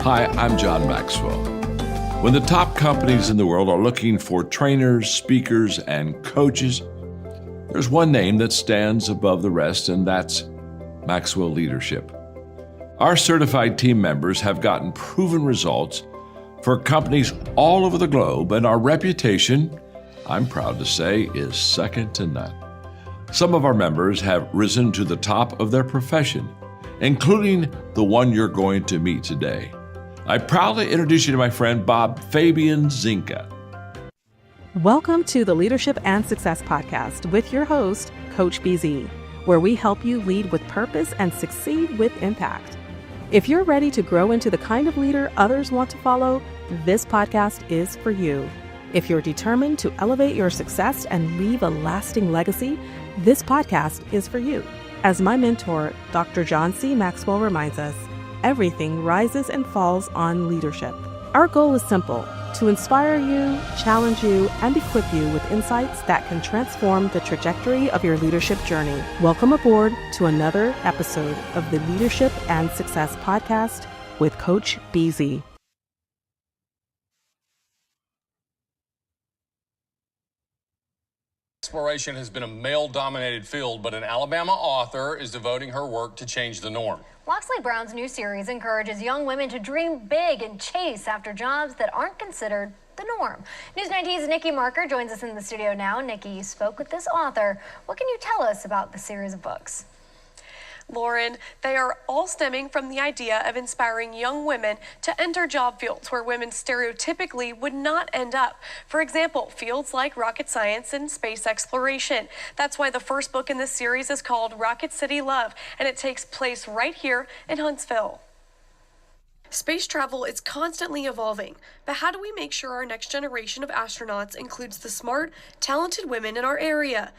Hi, I'm John Maxwell. When the top companies in the world are looking for trainers, speakers, and coaches, there's one name that stands above the rest, and that's Maxwell Leadership. Our certified team members have gotten proven results for companies all over the globe, and our reputation, I'm proud to say, is second to none. Some of our members have risen to the top of their profession, including the one you're going to meet today. I proudly introduce you to my friend Bob Fabian Zinka. Welcome to the Leadership and Success Podcast with your host, Coach BZ, where we help you lead with purpose and succeed with impact. If you're ready to grow into the kind of leader others want to follow, this podcast is for you. If you're determined to elevate your success and leave a lasting legacy, this podcast is for you. As my mentor, Dr. John C. Maxwell reminds us, everything rises and falls on leadership. Our goal is simple: to inspire you, challenge you, and equip you with insights that can transform the trajectory of your leadership journey. Welcome aboard to another episode of the Leadership and Success Podcast with Coach BZ. Exploration has been a male-dominated field, but an Alabama author is devoting her work to change the norm. Loxley Browne's new series encourages young women to dream big and chase after jobs that aren't considered the norm. News 19's Nikki Marker joins us in the studio now. Nikki, you spoke with this author. What can you tell us about the series of books? Lauren, they are all stemming from the idea of inspiring young women to enter job fields where women stereotypically would not end up. For example, fields like rocket science and space exploration. That's why the first book in this series is called Rocket City Love, and it takes place right here in Huntsville. Space travel is constantly evolving, but how do we make sure our next generation of astronauts includes the smart, talented women in our area?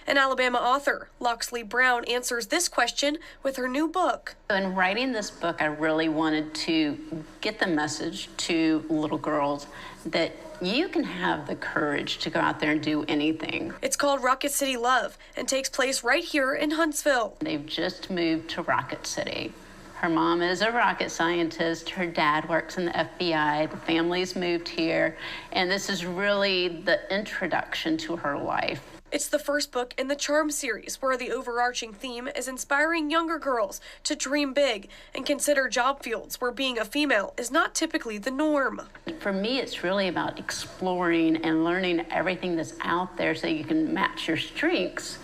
An Alabama author, Loxley Browne, answers this question with her new book. In writing this book, I really wanted to get the message to little girls that you can have the courage to go out there and do anything. It's called Rocket City Love and takes place right here in Huntsville. They've just moved to Rocket City. Her mom is a rocket scientist. Her dad works in the FBI. The family's moved here. And this is really the introduction to her life. It's the first book in the Charm series, where the overarching theme is inspiring younger girls to dream big and consider job fields where being a female is not typically the norm. For me, it's really about exploring and learning everything that's out there so you can match your strengths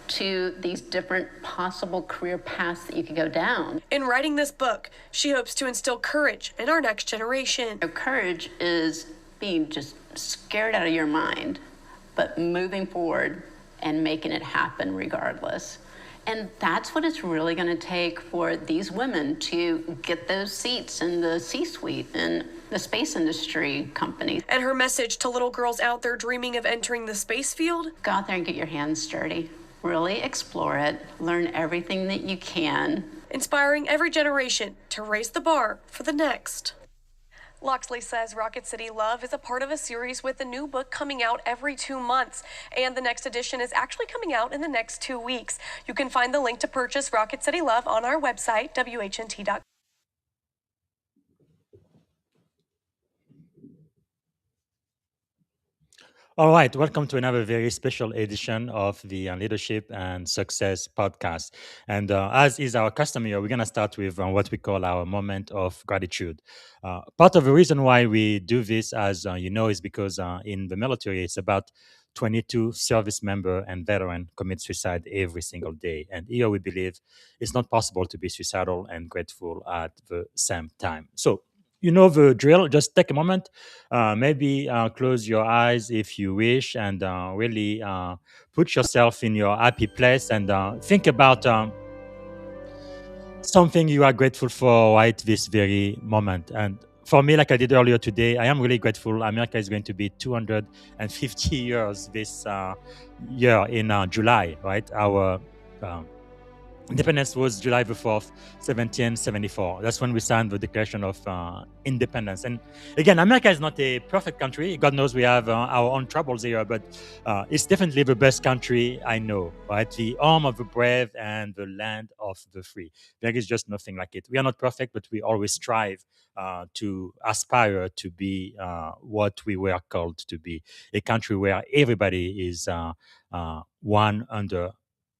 to these different possible career paths that you could go down. In writing this book, she hopes to instill courage in our next generation. Courage is being just scared out of your mind, but moving forward and making it happen regardless. And that's what it's really going to take for these women to get those seats in the C-suite in the space industry companies. And her message to little girls out there dreaming of entering the space field? Go out there and get your hands dirty. Really explore it. Learn everything that you can. Inspiring every generation to raise the bar for the next. Loxley says Rocket City Love is a part of a series with a new book coming out every 2 months, and the next edition is actually coming out in the next 2 weeks. You can find the link to purchase Rocket City Love on our website, whnt.com. All right, welcome to another very special edition of the Leadership and Success Podcast. And as is our custom here, we're going to start with what we call our moment of gratitude. Part of the reason why we do this, as you know, is because in the military, it's about 22 service member and veteran commit suicide every single day. And here we believe it's not possible to be suicidal and grateful at the same time. So, you know the drill. Just take a moment, maybe close your eyes if you wish, and really put yourself in your happy place and think about something you are grateful for right this very moment. And for me, like I did earlier today, I am really grateful. America is going to be 250 years this year in July, right? Our Independence was July the 4th, 1774. That's when we signed the Declaration of Independence. And again, America is not a perfect country. God knows we have our own troubles here, but it's definitely the best country I know, right? The home of the brave and the land of the free. There is just nothing like it. We are not perfect, but we always strive to aspire to be what we were called to be, a country where everybody is one under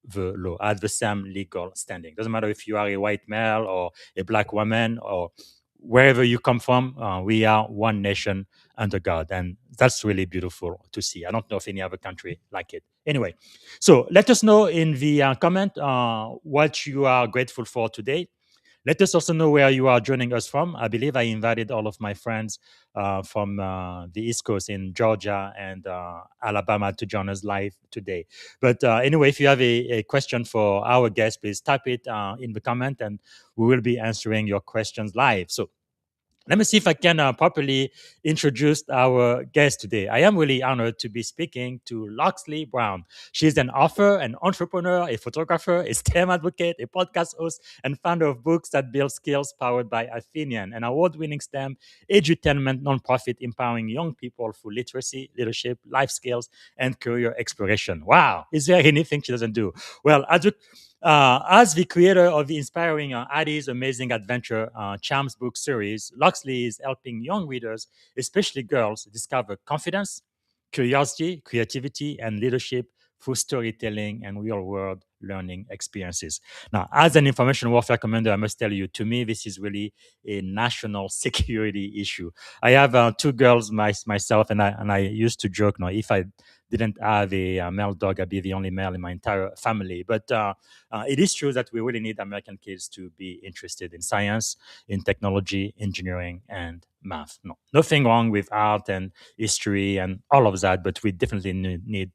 the law, at the same legal standing. Doesn't matter if you are a white male or a black woman or wherever you come from. We are one nation under God, and that's really beautiful to see. I don't know of any other country like it. Anyway, so let us know in the comment what you are grateful for today. Let us also know where you are joining us from. I believe I invited all of my friends from the East Coast in Georgia and Alabama to join us live today. But anyway, if you have a question for our guest, please type it in the comment and we will be answering your questions live. So let me see if I can properly introduce our guest today. I am really honored to be speaking to Loxley Browne. She's an author, an entrepreneur, a photographer, a STEM advocate, a podcast host, and founder of books that build skills powered by Athenian, an award-winning STEM edu-tainment nonprofit empowering young people through literacy, leadership, life skills, and career exploration. Wow, is there anything she doesn't do? Well, as the creator of the inspiring Addie's Amazing Adventure Charms book series, Loxley is helping young readers, especially girls, discover confidence, curiosity, creativity, and leadership through storytelling and real world learning experiences. Now, as an information warfare commander, I must tell you, to me, this is really a national security issue. I have two girls myself, and I used to joke, no, if I didn't have a male dog, I'd be the only male in my entire family. But it is true that we really need American kids to be interested in science, in technology, engineering, and math. No, nothing wrong with art and history and all of that, but we definitely need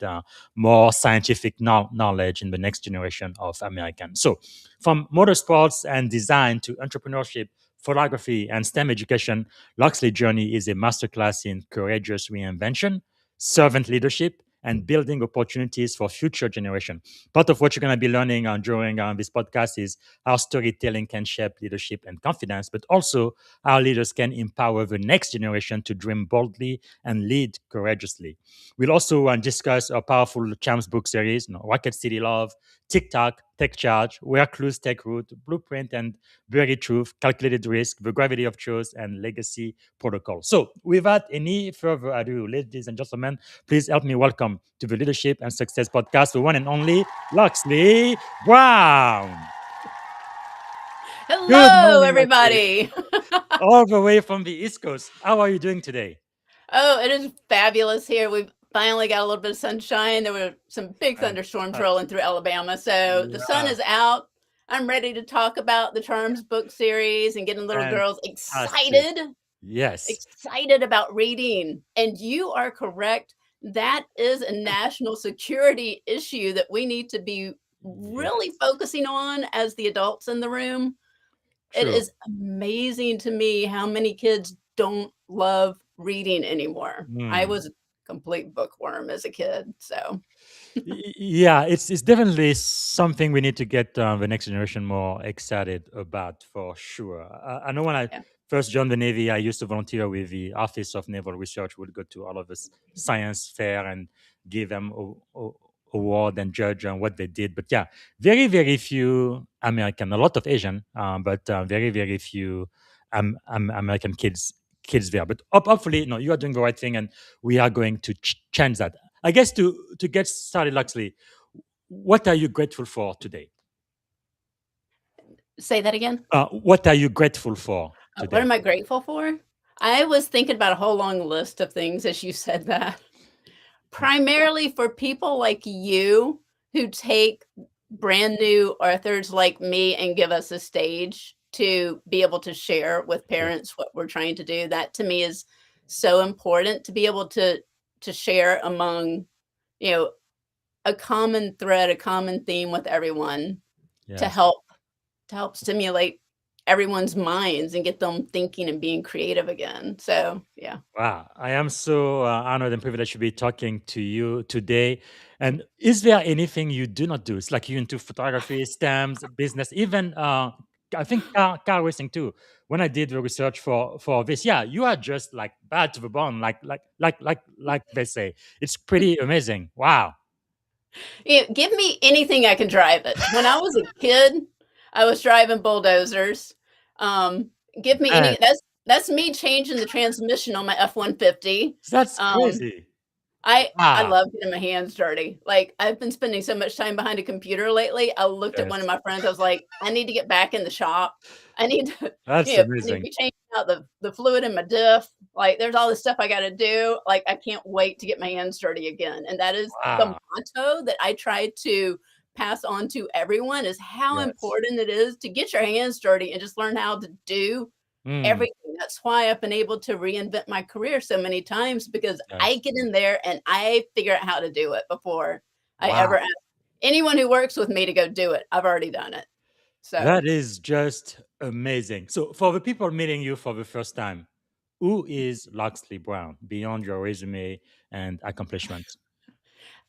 more scientific knowledge in the next generation of Americans. So, from motorsports and design to entrepreneurship, photography, and STEM education, Loxley Journey is a masterclass in courageous reinvention, servant leadership, and building opportunities for future generation. Part of what you're going to be learning during this podcast is how storytelling can shape leadership and confidence, but also how leaders can empower the next generation to dream boldly and lead courageously. We'll also discuss a powerful Champs book series, Rocket City Love, TikTok, Tech Charge, Where Clues Take Root, Blueprint and Buried Truth, Calculated Risk, The Gravity of Choice, and Legacy Protocol. So, without any further ado, ladies and gentlemen, please help me welcome to the Leadership and Success Podcast, the one and only Loxley Browne. Good Hello, morning, Loxley. everybody. All the way from the East Coast. How are you doing today? Oh, it is fabulous here. We've finally got a little bit of sunshine. There were some big thunderstorms rolling through Alabama. So the sun Yeah, is out. I'm ready to talk about the Charms book series and getting little girls fantastic. excited, Yes. excited about reading. And you are correct. That is a national security issue that we need to be really Yes. focusing on as the adults in the room. It True. is amazing to me how many kids don't love reading anymore. I Mm. was a complete bookworm as a kid, so Yeah, it's definitely something we need to get the next generation more excited about for sure. I know when I yeah. first joined the Navy, I used to volunteer with the Office of Naval Research. We'd go to all of this science fair and give them award and judge on what they did. But yeah, very very few American, a lot of Asian, but very very few American kids there. But hopefully, no, you are doing the right thing, and we are going to change that. I guess to get started, Luxley, what are you grateful for today? Say that again? What are you grateful for What today? am I grateful for? I was thinking about a whole long list of things as you said that. Primarily for people like you who take brand new authors like me and give us a stage to be able to share with Yeah. parents what we're trying to do. That to me is so important to be able to share among, you know, a common thread, a common theme with everyone to Yes. help stimulate everyone's minds and get them thinking and being creative again. So, yeah. Wow, I am so honored and privileged to be talking to you today. And is there anything you do not do? It's like you into photography, stamps, business, even I think car racing too. When I did the research for this, yeah, you are just like bad to the bone, like they say. It's pretty amazing. Wow. Give me anything I can drive it. When I was a kid, I was driving bulldozers. Um, give me Man, any that's me changing the transmission on my F-150. that's Um, crazy. I Wow. love getting my hands dirty. Like, I've been spending so much time behind a computer lately. I looked at one of Yes. my friends, I was like, "I need to get back in the shop. I need to, That's I need to amazing. be changing out the fluid in my diff. Like, there's all this stuff I gotta do. Like, I can't wait to get my hands dirty again." And that is the Wow. motto that I try to pass on to everyone is how Yes. important it is to get your hands dirty and just learn how to do Mm, everything. That's why I've been able to reinvent my career so many times because I yes. get in there and I figure out how to do it before I Wow. ever ask anyone who works with me to go do it. I've already done it. So That is just amazing. So, for the people meeting you for the first time, who is Loxley Browne beyond your resume and accomplishments?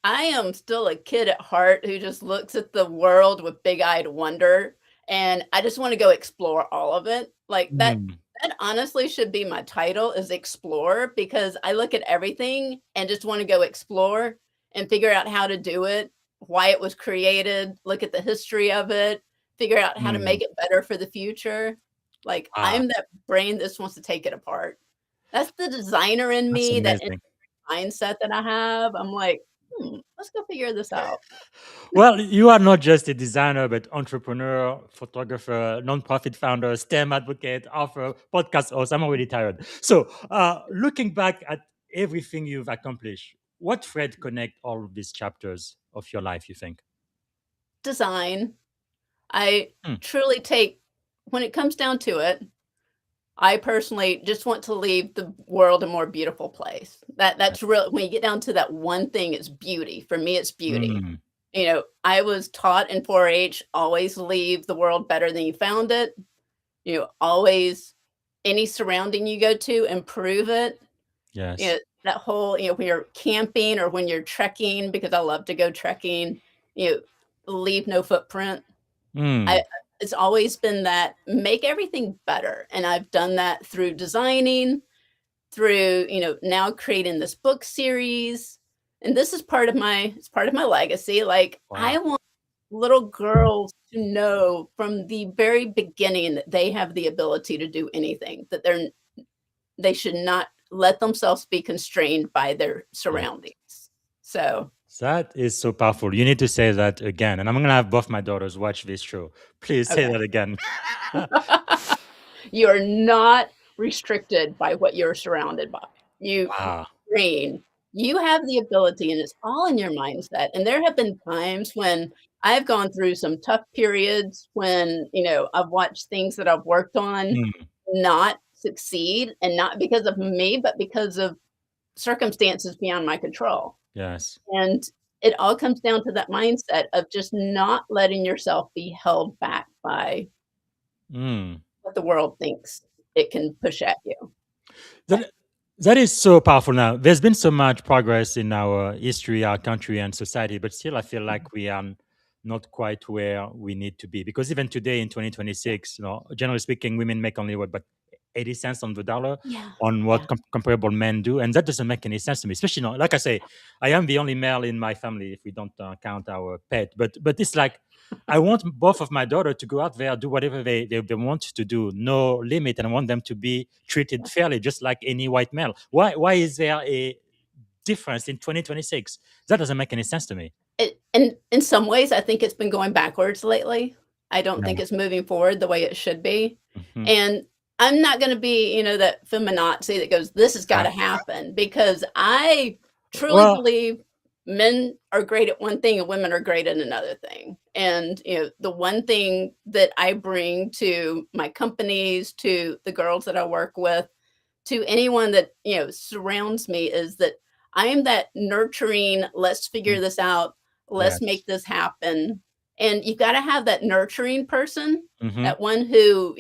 I am still a kid at heart who just looks at the world with big-eyed wonder, and I just wanna go explore all of it. Like, Mm, that honestly should be my title is explorer because I look at everything and just wanna go explore and figure out how to do it, why it was created, look at the history of it, figure out how to mm. make it better for the future. Like, Ah, I'm that brain that just wants to take it apart. That's the designer in that's me, that amazing. mindset that I have. I'm like, let's go figure this out. Well, you are not just a designer, but entrepreneur, photographer, nonprofit founder, STEM advocate, author, podcast host. I'm already tired. So, looking back at everything you've accomplished, what thread connect all of these chapters of your life, you think? Design. I Hmm, truly take when it comes down to it, I personally just want to leave the world a more beautiful place. That's yes. real when you get down to that one thing, it's beauty. For me, it's beauty. Mm, I was taught in 4-H, always leave the world better than you found it. Always any surrounding you go to, improve it. yes. That whole, when you're camping or when you're trekking, because I love to go trekking, you know, leave no footprint. I Mm, it's always been that make everything better, and I've done that through designing, through, now creating this book series, and this is part of my legacy. Like, wow. I want little girls to know from the very beginning that they have the ability to do anything, that they should not let themselves be constrained by their Yeah. surroundings. So That is so powerful. You need to say that again. And I'm going to have both my daughters watch this show. Please say okay. that again. You are not restricted by what you're surrounded by. Wow. Brain, you have the ability, and it's all in your mindset. And there have been times when I've gone through some tough periods when, I've watched things that I've worked on Mm, not succeed, and not because of me, but because of circumstances beyond my control. yes. And it all comes down to that mindset of just not letting yourself be held back by Mm. what the world thinks it can push at you. That, that is so powerful now. There's been so much progress in our history, our country, and society, but still, I feel like we are not quite where we need to be. Because even today in 2026, generally speaking, women make only what, but 80 cents on the dollar Yeah. on what Yeah. comparable men do. And that doesn't make any sense to me, especially, like I say, I am the only male in my family if we don't count our pet. But it's like, I want both of my daughter to go out there, do whatever they want to do, no limit, and I want them to be treated fairly, just like any white male. Why is there a difference in 2026? That doesn't make any sense to me. And in some ways, I think it's been going backwards lately. I don't think Yeah. it's moving forward the way it should be. Mhm. And I'm not gonna be, that feminazi that goes, "This has Yeah. gotta happen," because I truly Well, believe men are great at one thing and women are great at another thing. And, the one thing that I bring to my companies, to the girls that I work with, to anyone that, surrounds me is that I am that nurturing, let's mm, figure this out, let's yes. make this happen. And you've got to have that nurturing person, Hmm. that one who,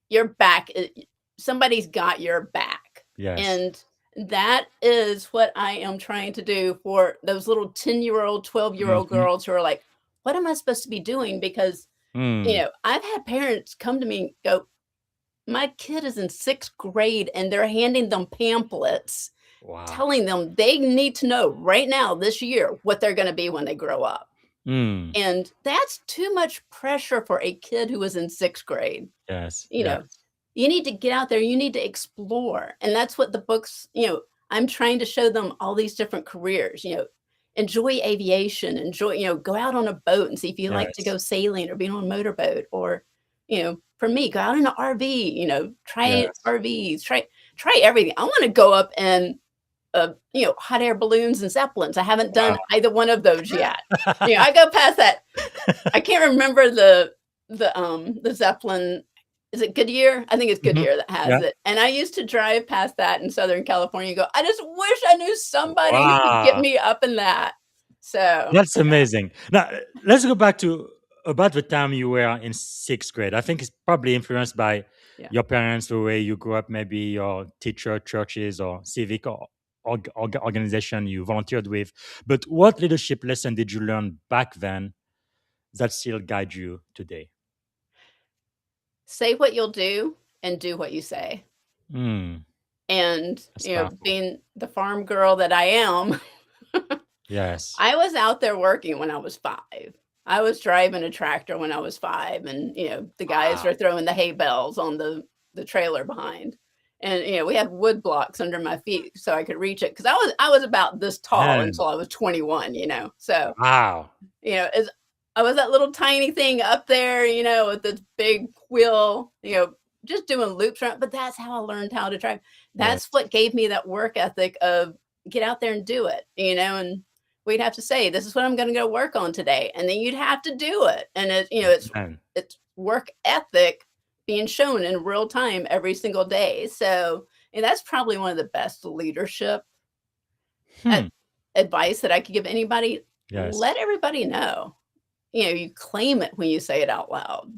your back, somebody's got your back. Yes. And that is what I am trying to do for those little 10-year-old, 12-year-old Hmm. girls who are like, what am I supposed to be doing? Because, Mm. I've had parents come to me and go, my kid is in 6th grade and they're handing them pamphlets Wow. telling them they need to know right now this year what they're going to be when they grow up. Mm. And that's too much pressure for a kid who is in 6th grade. Yes. You know, Yes. you need to get out there, you need to explore. And that's what the books, I'm trying to show them all these different careers, enjoy aviation, enjoy, go out on a boat and see if you like to go Yes. sailing or be on a motorboat or, for me, go out in an RV, try Yes. RVs, try everything. I want to go up and hot air balloons and zeppelins. I haven't done Wow. either one of those yet. I go past that. I can't remember the Zeppelin. Is it Goodyear? I think it's Mhm. Goodyear that has Yeah. it. And I used to drive past that in Southern California and go, I just wish I knew somebody who could get Wow. me up in that. So That's amazing. Now, let's go back to about the time you were in 6th grade. I think it's probably influenced by yeah. your parents, the way you grew up, maybe your teacher, churches, or civic or organization you volunteered with. But what leadership lesson did you learn back then that still guide you today? Say what you'll do and do what you say. Mm, And, that's powerful. being the farm girl that I am, Yes. I was out there working when I was 5. I was driving a tractor when I was 5, and, the guys Wow. were throwing the hay bales on the trailer behind. And, we had wood blocks under my feet so I could reach it because I was about this tall Man. until I was 21, So, Wow. as I was that little tiny thing up there, with this big wheel, just doing loops around, but that's how I learned how to drive. That's Yes. what gave me that work ethic of get out there and do it, and we'd have to say, "This is what I'm gonna go work on today," and then you'd have to do it, and Man. it's work ethic being shown in real time every single day, so, and that's probably one of the best leadership Hmm. ad advice that I could give anybody. Yes. Let everybody know. You claim it when you say it out loud.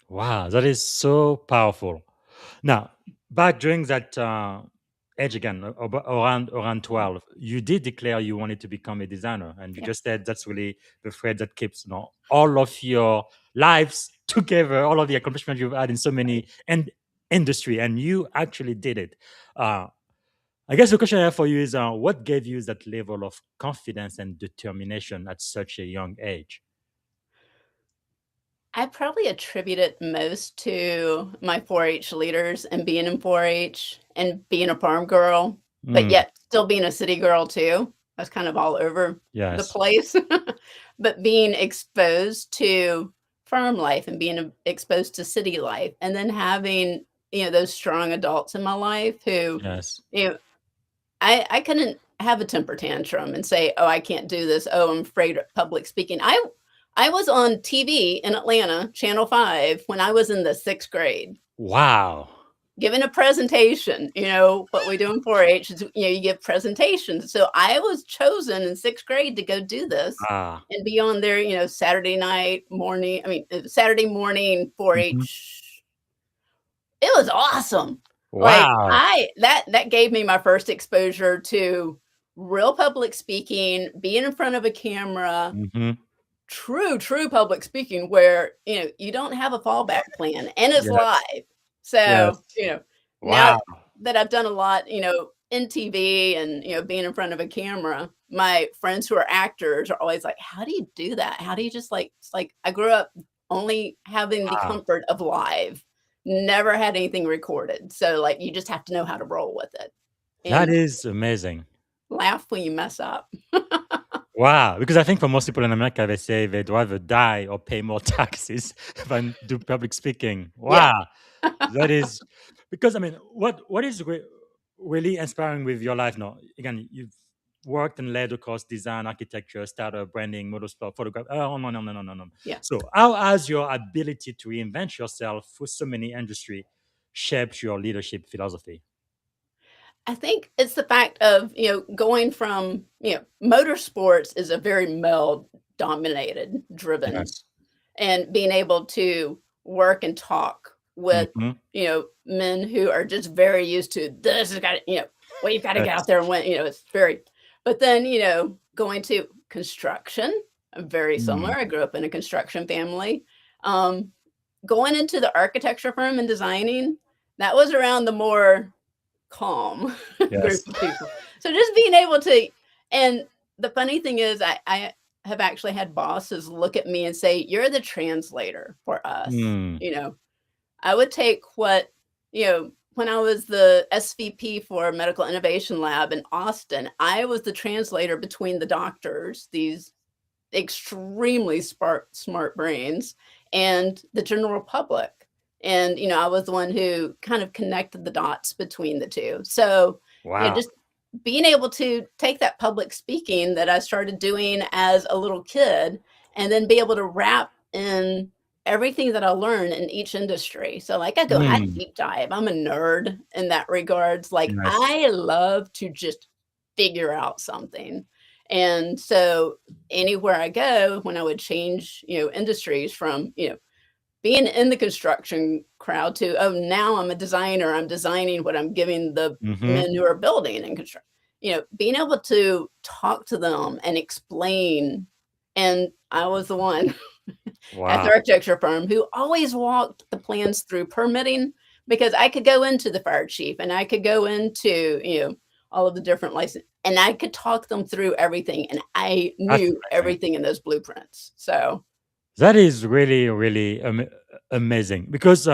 Wow. That is so powerful. Now, back during that age again, around 12, you did declare you wanted to become a designer, and you Yeah. just said that's really the thread that keeps all of your lives together, all of the accomplishments you've had in so many industry, and you actually did it. Uh, I guess the question I have for you is, what gave you that level of confidence and determination at such a young age? I probably attribute it most to my 4-H leaders and being in 4-H and being a farm girl, but Mm, yet still being a city girl too. I was kind of all over the yes, place, but being exposed to farm life and being exposed to city life, and then having, those strong adults in my life who, yes, you know, I couldn't have a temper tantrum and say, "Oh, I can't do this. Oh, I'm afraid of public speaking." I was on TV in Atlanta, Channel 5, when I was in the 6th grade, wow, giving a presentation. What we do in 4-H is, you give presentations. So I was chosen in 6th grade to go do this ah, and be on there, Saturday night, morning. I mean, Saturday morning mhm, 4-H. It was awesome. Like, wow, I that gave me my first exposure to real public speaking, being in front of a camera, hmm, true public speaking where, you don't have a fallback plan and it's yes, live. So, yes, now wow, that I've done a lot, in TV and, being in front of a camera, my friends who are actors are always like, "How do you do that? How do you just like," it's like I grew up only having the wow. comfort of live, never had anything recorded. So like you just have to know how to roll with it That and is amazing. laugh when you mess up. Wow, because I think for most people in America, they say they'd rather die or pay more taxes than do public speaking. Yeah. Wow, that is because I mean, what is really inspiring with your life now? Again, you've worked and led across design, architecture, startup, branding, motorsport, photography. Oh no, no, no, no, no, no. Yeah. So, how has your ability to reinvent yourself through so many industry shaped your leadership philosophy? I think it's the fact of, going from, motorsports is a very male dominated, driven, Yes. and being able to work and talk with, Hmm. men who are just very used to this has got to, well, you've got to get out Yes. there and win, it's very, but then, going to construction, very Mm. similar. I grew up in a construction family. Um, Going into the architecture firm and designing, that was around the more calm group Yes. of people. So just being able to, and the funny thing is, I have actually had bosses look at me and say, "You're the translator for us." Mm. I would take what, when I was the SVP for Medical Innovation Lab in Austin, I was the translator between the doctors, these extremely smart brains, and the general public. And, I was the one who kind of connected the dots between the two. So, Wow. just being able to take that public speaking that I started doing as a little kid and then be able to wrap in everything that I learned in each industry. So like I Mm. deep dive. I'm a nerd in that regards. Like Yes. I love to just figure out something. And so anywhere I go, when I would change, industries from, being in the construction crowd to, oh, now I'm a designer. I'm designing what I'm giving the Hmm. men who are building and construct. Being able to talk to them and explain. And I was the one at the Wow. architecture firm who always walked the plans through permitting because I could go into the fire chief and I could go into, all of the different license and I could talk them through everything and I That's knew amazing. everything in those blueprints. So That is really, really amazing because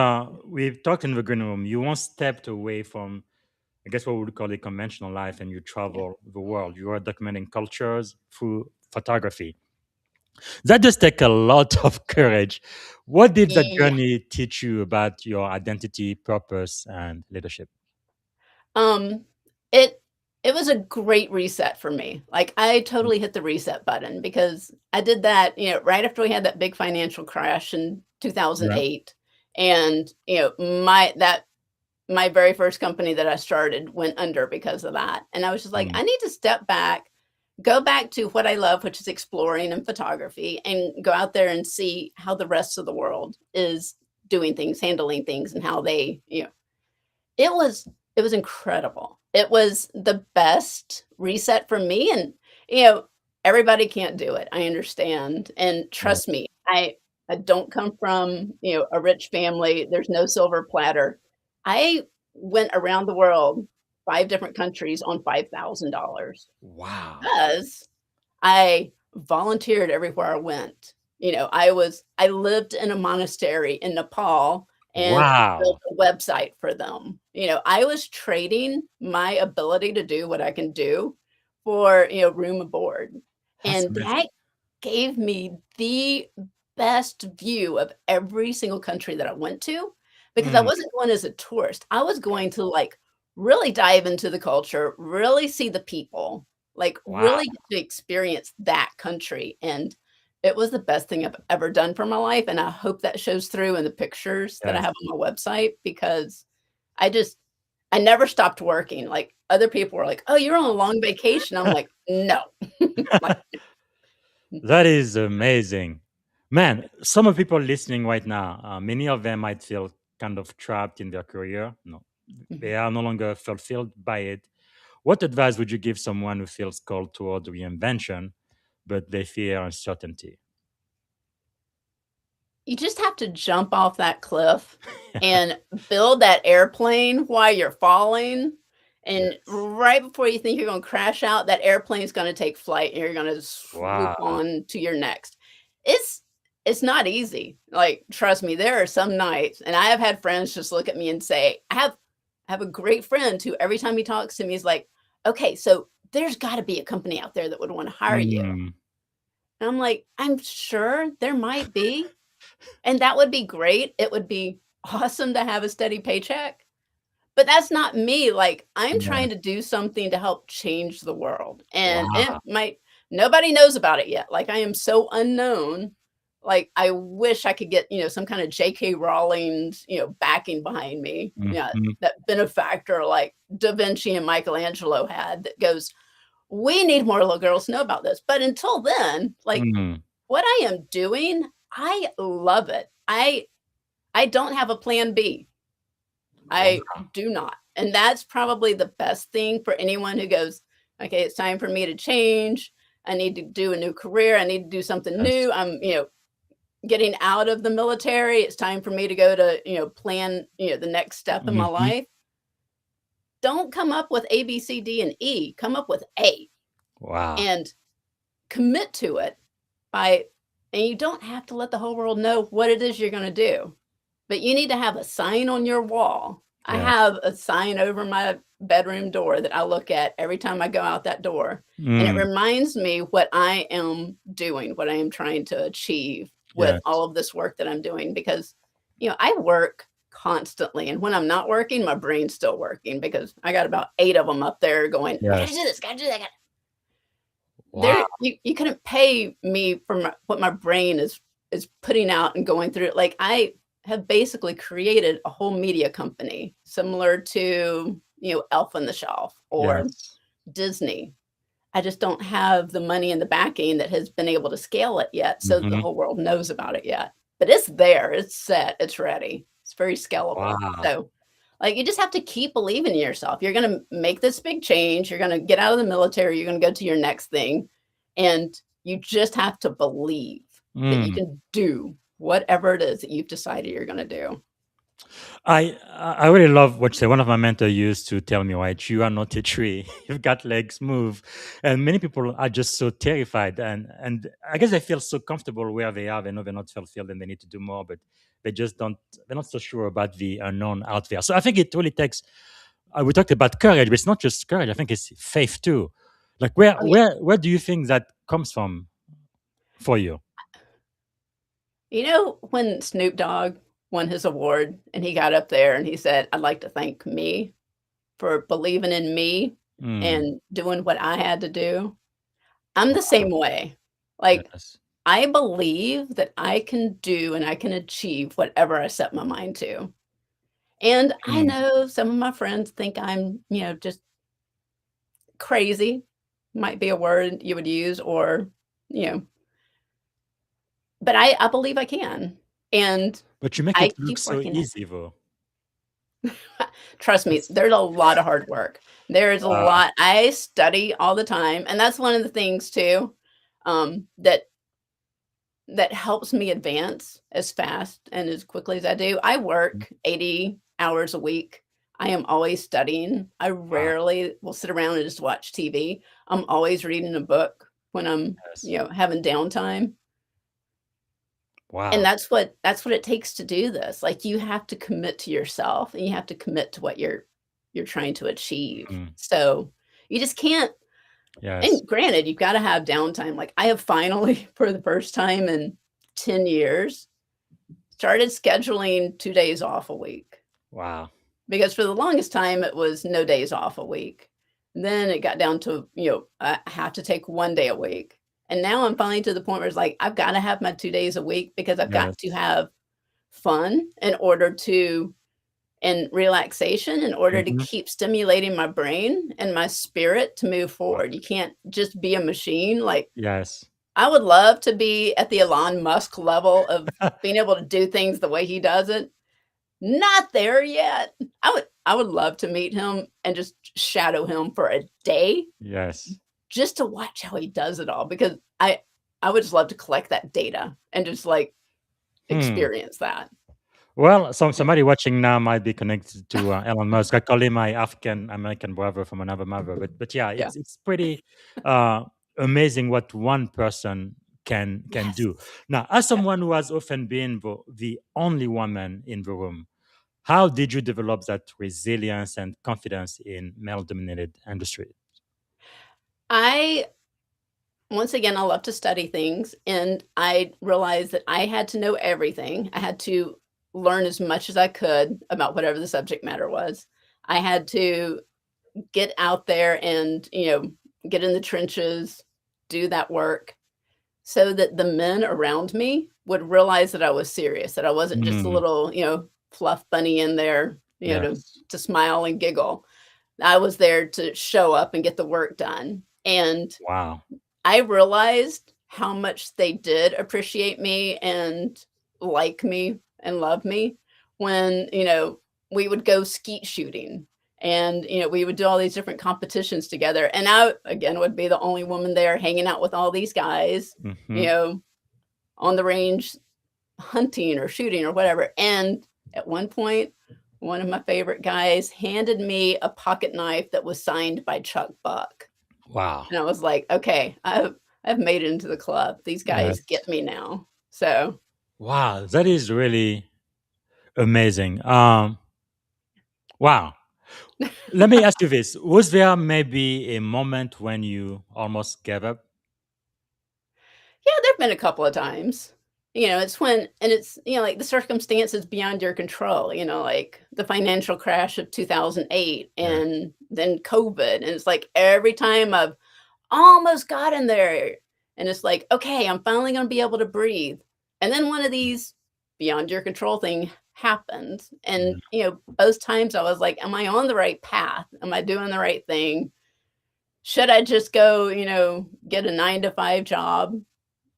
we've talked in the green room. You once stepped away from, I guess, what we would call a conventional life, and you yeah. travel the world. You are documenting cultures through photography. That does take a lot of courage. What did that Yeah. journey teach you about your identity, purpose, and leadership? Um, it it was a great reset for me. Like, I totally hit the reset button because I did that, right after we had that big financial crash in Yeah. 2008, and, my very first company that I started went under because of that, and I was just like, Mm. "I need to step back, go back to what I love, which is exploring and photography, and go out there and see how the rest of the world is doing things, handling things, and how they, it was it was incredible. It was the best reset for me, and, everybody can't do it, I understand, and Yeah. trust me, I don't come from, a rich family, there's no silver platter. I went around the world, 5 different countries on $5,000 Wow. because I volunteered everywhere I went. I lived in a monastery in Nepal and built Wow. a website for them. I was trading my ability to do what I can do for, room and board. That's And amazing. that gave me the best view of every single country that I went to because I Mm. wasn't going as a tourist. I was going to like really dive into the culture, really see the people, like Wow. really get to experience that country. And it was the best thing I've ever done for my life. And I hope that shows through in the pictures that I Yes. have on my website because I just, I never stopped working. Like other people were like, oh, you're on a long vacation. I'm like, no. Like, That is amazing. Man, some of people listening right now, many of them might feel kind of trapped in their career. No, they are no longer fulfilled by it. What advice would you give someone who feels called toward reinvention, but they fear uncertainty? you just have to jump off that cliff and build that airplane while you're falling. And Yes. right before you think you're going to crash out, that airplane is going to take flight and you're going to swoop Wow. on to your next. It's it's not easy. Like trust me, there are some nights, and I have had friends just look at me and say, I have a great friend who every time he talks to me is like, okay, so there's got to be a company out there that would want to hire you. Mm. And I'm like, I'm sure there might be. And that would be great. It would be awesome to have a steady paycheck, but that's not me. Like, I'm trying Yes. to do something to help change the world, and it Wow. might nobody knows about it yet. Like, I am so unknown. Like, I wish I could get, some kind of J.K. Rowling's, backing behind me. Yeah, Mhm. that benefactor like Da Vinci and Michelangelo had that goes, "We need more little girls to know about this." But until then, like, Mm. what I am doing, I love it. I don't have a plan B. I do not. And that's probably the best thing for anyone who goes, okay, it's time for me to change. I need to do a new career. I need to do something Yes. new. I'm, getting out of the military. It's time for me to go to, plan, the next step in my Mhm. life. Don't come up with A, B, C, D, and E. Come up with A Wow. and commit to it by, and you don't have to let the whole world know what it is you're going to do, but you need to have a sign on your wall. I Yes. have a sign over my bedroom door that I look at every time I go out that door. And it Mm. reminds me what I am doing, what I am trying to achieve with Yes. all of this work that I'm doing because, I work constantly. And when I'm not working, my brain's still working because I got about 8 of them up there going, I gotta do Yes. this, gotta do that. Wow. You couldn't pay me for what my brain is putting out and going through. Like, I have basically created a whole media company similar to, Elf on the Shelf or Yes. Disney. I just don't have the money in the backing that has been able to scale it yet so that the Mhm. whole world knows about it yet. But it's there, it's set, it's ready. It's very scalable. Wow. So, like, you just have to keep believing in yourself. You're gonna make this big change. You're gonna get out of the military. You're gonna go to your next thing. And you just have to believe that you Mm. can do whatever it is that you've decided you're gonna do. I really love what you say. One of my mentors used to tell me, "Right, you are not a tree. You've got legs. Move." And many people are just so terrified, and I guess they feel so comfortable where they are. They know they're not fulfilled, and they need to do more, but they just don't. They're not so sure about the unknown out there. So I think it really takes. We talked about courage, but it's not just courage. I think it's faith too. Like where Oh, yeah. where do you think that comes from for you? When Snoop Dogg won his award and he got up there and he said, "I'd like to thank me for believing in me Mm. and doing what I had to do." I'm the same way. Like, Yes. I believe that I can do and I can achieve whatever I set my mind to. And I Mm. know some of my friends think I'm, just crazy, might be a word you would use, or, you know, but I believe I can. And But you make I it look keep so working it. easy, though. Trust me, It's, there's a lot of hard work. There is a uh, lot. I study all the time, and that's one of the things too, that helps me advance as fast and as quickly as I do. I work 80 hours a week. I am always studying. I wow. rarely will sit around and just watch TV. I'm always reading a book when I'm, Yes. having downtime. And Wow. that's what it takes to do this. Like, you have to commit to yourself and you have to commit to what you're trying to achieve. Mm. So, you just can't. Yes. And granted, you've gotta have downtime. Like, I have finally, for the first time in 10 years, started scheduling 2 days off a week, Wow. because for the longest time, it was no days off a week. Then it got down to, I have to take 1 day a week. And now I'm finally to the point where it's like, I've gotta have my 2 days a week because I've got to Yes. have fun in order to and relaxation in order to Mhm. keep stimulating my brain and my spirit to move Wow. forward. You can't just be a machine. Like, Yes. I would love to be at the Elon Musk level of being able to do things the way he does it. Not there yet. I would love to meet him and just shadow him for a day Yes. just to watch how he does it all, because I would just love to collect that data and just, like, Hmm. experience that. Well, somebody watching now might be connected to Elon Musk. I call him my African American brother from another mother. But yeah, Yeah. it's pretty uh, amazing what one person can Yes. do. Now, as Yeah. someone who has often been the only woman in the room, how did you develop that resilience and confidence in male-dominated industry? I Once again, I love to study things, and I realized that I had to know everything. I had to learn as much as I could about whatever the subject matter was. I had to get out there and, get in the trenches, do that work so that the men around me would realize that I was serious, that I wasn't just a Mm, little, fluff bunny in there, yes. to smile and giggle. I was there to show up and get the work done. And Wow. I realized how much they did appreciate me and like me and love me when, we would go skeet shooting and, we would do all these different competitions together. And I, again, would be the only woman there hanging out with all these guys, you Hmm. know, on the range hunting or shooting or whatever. And at one point, one of my favorite guys handed me a pocket knife that was signed by Chuck Buck. Wow. And I was like, okay, I've made it into the club. These guys Yes. get me now. So Wow. That is really amazing. Wow. Let me ask you this. Was there maybe a moment when you almost gave up? yeah, there've been a couple of times. It's when and it's, like the circumstances beyond your control, like the financial crash of 2008 Yes. and then COVID. And it's like every time I've almost got in there and it's like, okay, I'm finally going to be able to breathe. And then one of these beyond your control thing happens. And, Yeah. both times I was like, am I on the right path? Am I doing the right thing? Should I just go, get a 9 to 5 job?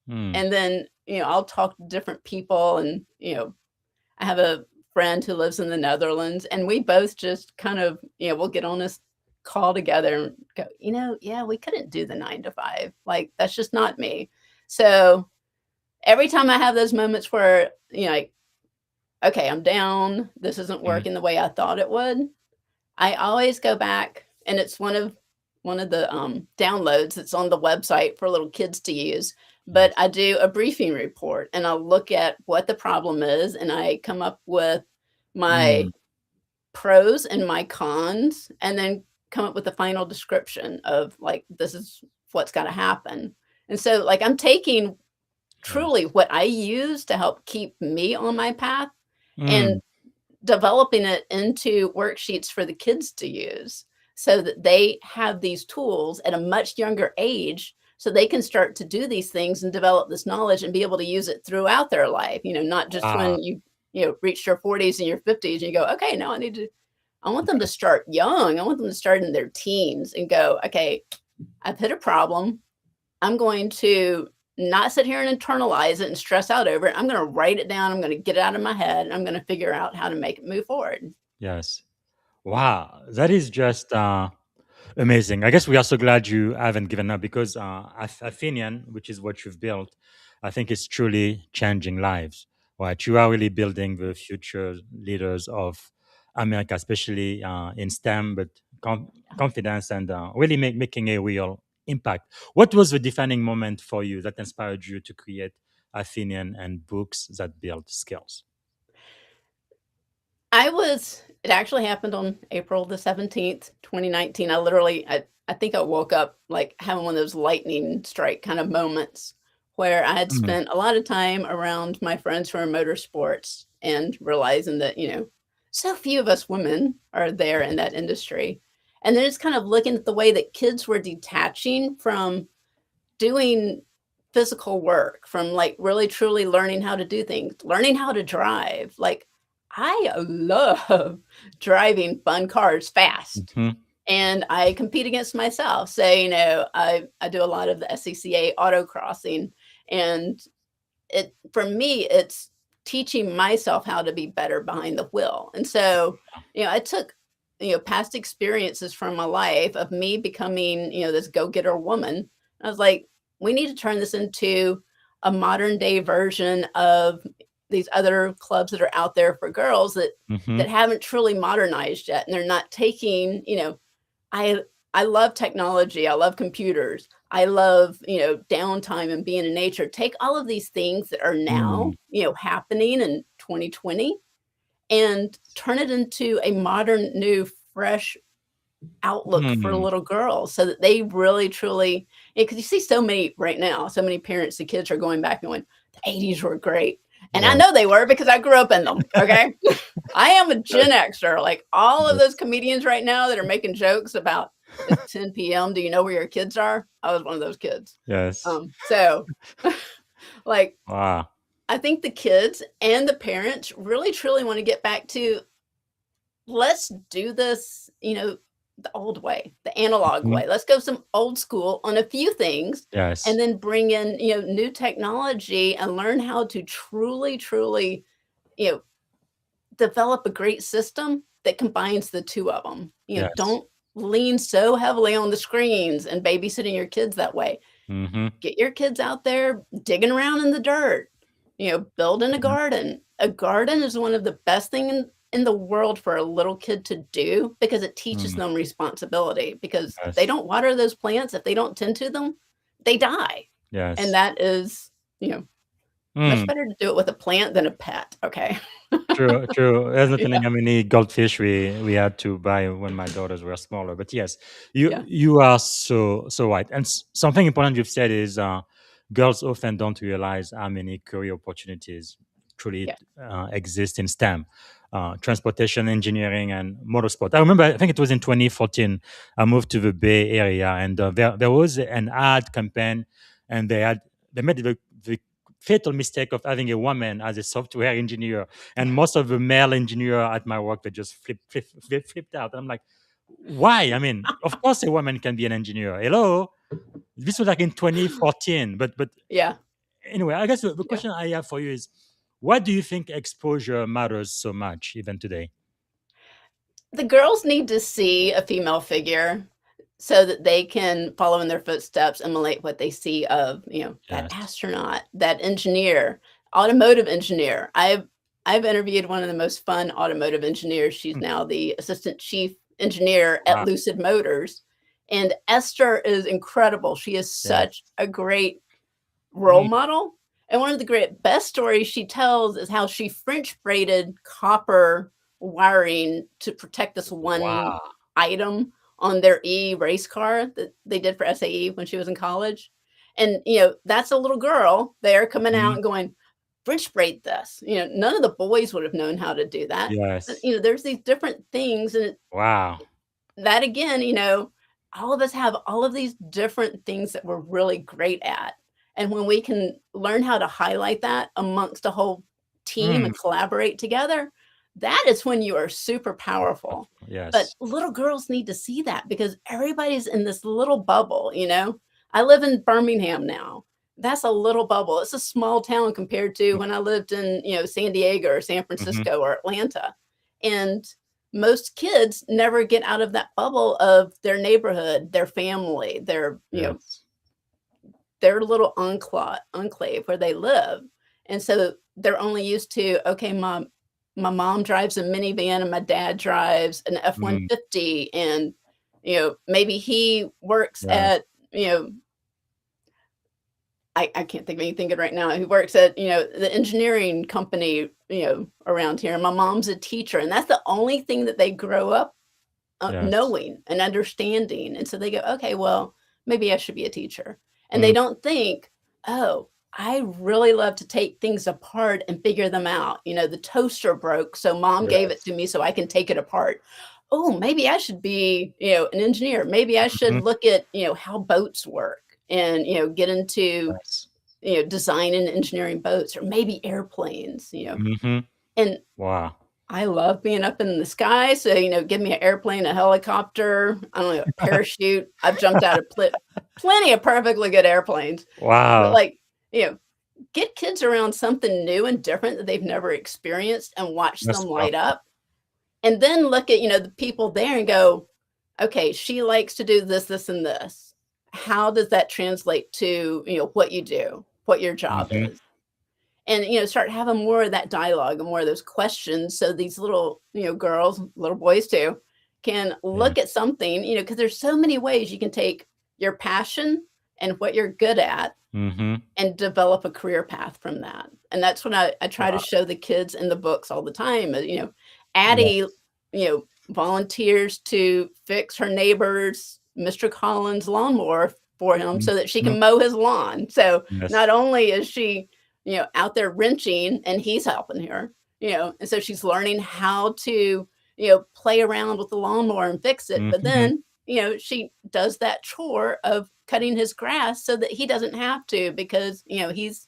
Mm. And then, I'll talk to different people and, I have a friend who lives in the Netherlands and we both just kind of, we'll get on this call together and go, yeah, we couldn't do the 9 to 5. Like that's just not me. So every time I have those moments where, like, okay, I'm down, this isn't Mm. working the way I thought it would, I always go back and it's one of the, downloads that's on the website for little kids to use, but Yes. I do a briefing report and I'll look at what the problem is and I come up with my Mm. pros and my cons and then come up with the final description of, like, this is what's gotta happen. And so, like, I'm taking truly Yes. what I use to help keep me on my path and Mm. developing it into worksheets for the kids to use so that they have these tools at a much younger age so they can start to do these things and develop this knowledge and be able to use it throughout their life, not just Wow. when you reach your 40s and your 50s and you go, okay, now I want them to start young. I want them to start in their teens and go, okay, I've hit a problem. I'm going to not sit here and internalize it and stress out over it. I'm going to write it down. I'm going to get it out of my head and I'm going to figure out how to make it move forward. Yes. Wow. That is just amazing. I guess we are so glad you haven't given up because Athenian, which is what you've built, I think is truly changing lives. Right? You are really building the future leaders of America, especially in STEM, but confidence and really making a real impact. What was the defining moment for you that inspired you to create Athenian and books that build skills? It actually happened on April the 17th, 2019. I think I woke up like having one of those lightning strike kind of moments where I had Mm. spent a lot of time around my friends who are in motorsports and realizing that, so few of us women are there in that industry. And then it's kind of looking at the way that kids were detaching from doing physical work, from like really truly learning how to do things, learning how to drive. Like I love driving fun cars fast. Mhm. And I compete against myself. So, I do a lot of the SCCA autocrossing and for me, it's teaching myself how to be better behind the wheel. And so, I took, past experiences from my life of me becoming, this go-getter woman. I was like, we need to turn this into a modern day version of these other clubs that are out there for girls that Mhm. haven't truly modernized yet. And they're not taking, I I love technology. I love computers. I love, downtime and being in nature. Take all of these things that are Mm. now, happening in 2020 and turn it into a modern, new, fresh outlook for Mm. little girls so that they really truly, because you see so many right now, so many parents and kids are going back and going, the 80s were great. And I Yes. know they were because I grew up in them. Okay. I am a Yes. Gen Xer. Like all of those Yes. comedians right now that are making jokes about it's 10 p.m. Do you know where your kids are? I was one of those kids. Yes. So like Wow. I think the kids and the parents really truly want to get back to let's do this, the old way, the analog Mhm. way. Let's go some old school on a few things and Yes. then bring in, new technology and learn how to truly, truly, you know, develop a great system that combines the two of them. Yes. Don't lean so heavily on the screens and babysitting your kids that way. Mhm. Get your kids out there digging around in the dirt, building a Mhm. garden. A garden is one of the best thing in the world for a little kid to do because it teaches Mm. them responsibility because they Yes. don't water those plants, if they don't tend to them, they die. And Yes. that is, much Mm. better to do it with a plant than a pet, okay? True, true. There's not Yeah, telling how many goldfish we had to buy when my daughters were smaller. But yes, you yeah, you are so right. And something important you've said is girls often don't realize how many career opportunities truly yeah, exist in STEM, transportation, engineering, and motorsport. I remember, I think it was in 2014. I moved to the Bay Area, and there was an ad campaign, and they made the fatal mistake of having a woman as a software engineer, and most of the male engineer at my work, they just flipped out. I'm like, why? I mean, of course a woman can be an engineer. Hello, this was like in 2014. But yeah, anyway, I guess the yeah. question I have for you is, why do you think exposure matters so much even today? The girls need to see a female figure so that they can follow in their footsteps, emulate what they see of, that Yes. astronaut, that engineer, automotive engineer. I've interviewed one of the most fun automotive engineers. She's Hmm. now the assistant chief engineer at Wow. Lucid Motors. And Esther is incredible. She is such Yes. a great role Mm. model. And one of the best stories she tells is how she French braided copper wiring to protect this one Wow. item on their race car that they did for SAE when she was in college. And, that's a little girl there coming out Mhm. and going, French braid this. None of the boys would have known how to do that. But, Yes. there's these different things. And Wow. that again, all of us have all of these different things that we're really great at. And when we can learn how to highlight that amongst a whole team Mm. and collaborate together, that is when you are super powerful. But Yes. little girls need to see that because everybody's in this little bubble. I live in Birmingham now. That's a little bubble. It's a small town compared to when I lived in, San Diego or San Mm-hmm. Francisco or Atlanta. And most kids never get out of that bubble of their neighborhood, their family, Yes. their little enclave where they live. And so they're only used to, okay, my mom drives a minivan and my dad drives an Mm. F-150 and maybe he works Yes. at, I can't think of anything good right now. He works at, the engineering company, around here. My mom's a teacher, and that's the only thing that they grow up Yes. knowing and understanding. And so they go, okay, well, maybe I should be a teacher. And they Mm. don't think, oh, I really love to take things apart and figure them out. The toaster broke, so mom gave it Yes. to me so I can take it apart. Oh, maybe I should be, an engineer. Maybe I should Mhm. look at, how boats work and, get into, Yes. designing and engineering boats or maybe airplanes. Mhm. And Wow. I love being up in the sky, so, give me an airplane, a helicopter, I don't know, a parachute. I've jumped out of plenty of perfectly good airplanes, but, Wow. like, you know, get kids around something new and different that they've never experienced and watch them That's light powerful. up, and then look at, the people there and go, "Okay, she likes to do this, this, and this. How does that translate to, what you do, what your job Mhm. is?" And start having more of that dialogue and more of those questions so these little girls, little boys too, can Yeah. look at something, because there's so many ways you can take your passion and what you're good at Mhm. and develop a career path from that. And that's what I try to Wow. show the kids in the books all the time. Addie, Yes. volunteers to fix her neighbor's Mr. Collins lawnmower for him so that she Mhm. can mow his lawn. So not Yes. only is she, out there wrenching and he's helping her, and so she's learning how to, play around with the lawnmower and fix it. But Mhm. then, she does that chore of cutting his grass so that he doesn't have to because, he's,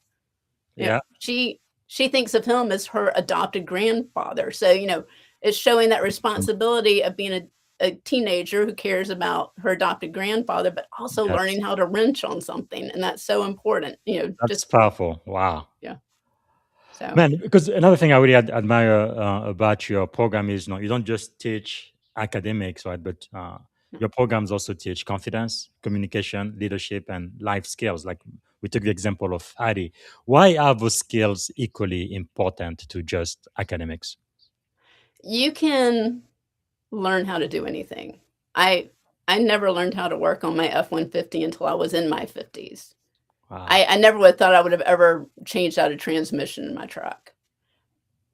Yeah. she thinks of him as her adopted grandfather. So, it's showing that responsibility of being a teenager who cares about her adopted grandfather, but also Yes. learning how to wrench on something, and that's so important. That's Just powerful. Wow. yeah. So Man, because another thing I really admire about your program is, you don't just teach academics, right? But your programs also teach confidence, communication, leadership, and life skills. Like we took the example of Attie. Why are those skills equally important to just academics? you can learn how to do anything. I I never learned how to work on my F-150 until I was in my 50s. Wow. I never would have thought I would have ever changed out a transmission in my truck.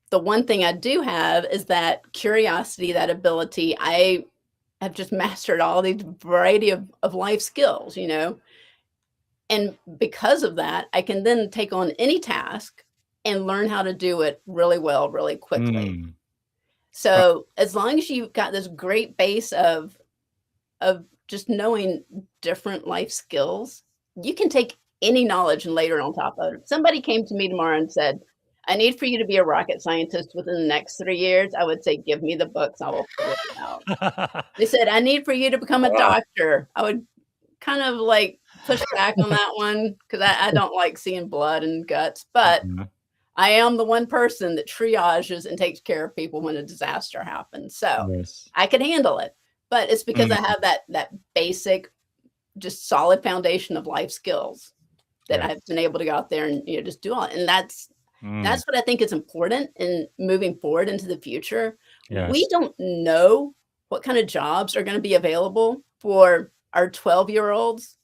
The one thing I do have is that curiosity, that ability. I have just mastered all these variety of life skills. And because of that, I can then take on any task and learn how to do it really well, really quickly. Mm. Wow. So as long as you've got this great base of just knowing different life skills, you can take any knowledge and layer it on top of it. If somebody came to me tomorrow and said, I need for you to be a rocket scientist within the next 3 years, I would say, give me the books, I will figure it out. They said, I need for you to become a Wow. doctor. I would kind of like push back on that one because I don't like seeing blood and guts, but Mhm. I am the one person that triages and takes care of people when a disaster happens. So Yes. I can handle it. But it's because I Mm. have that basic, just solid foundation of life skills that I've Yes. been able to go out there and just do all. And Mm. that's what I think is important in moving forward into the future. We Yes. don't know what kind of jobs are going to be available for our 12-year-olds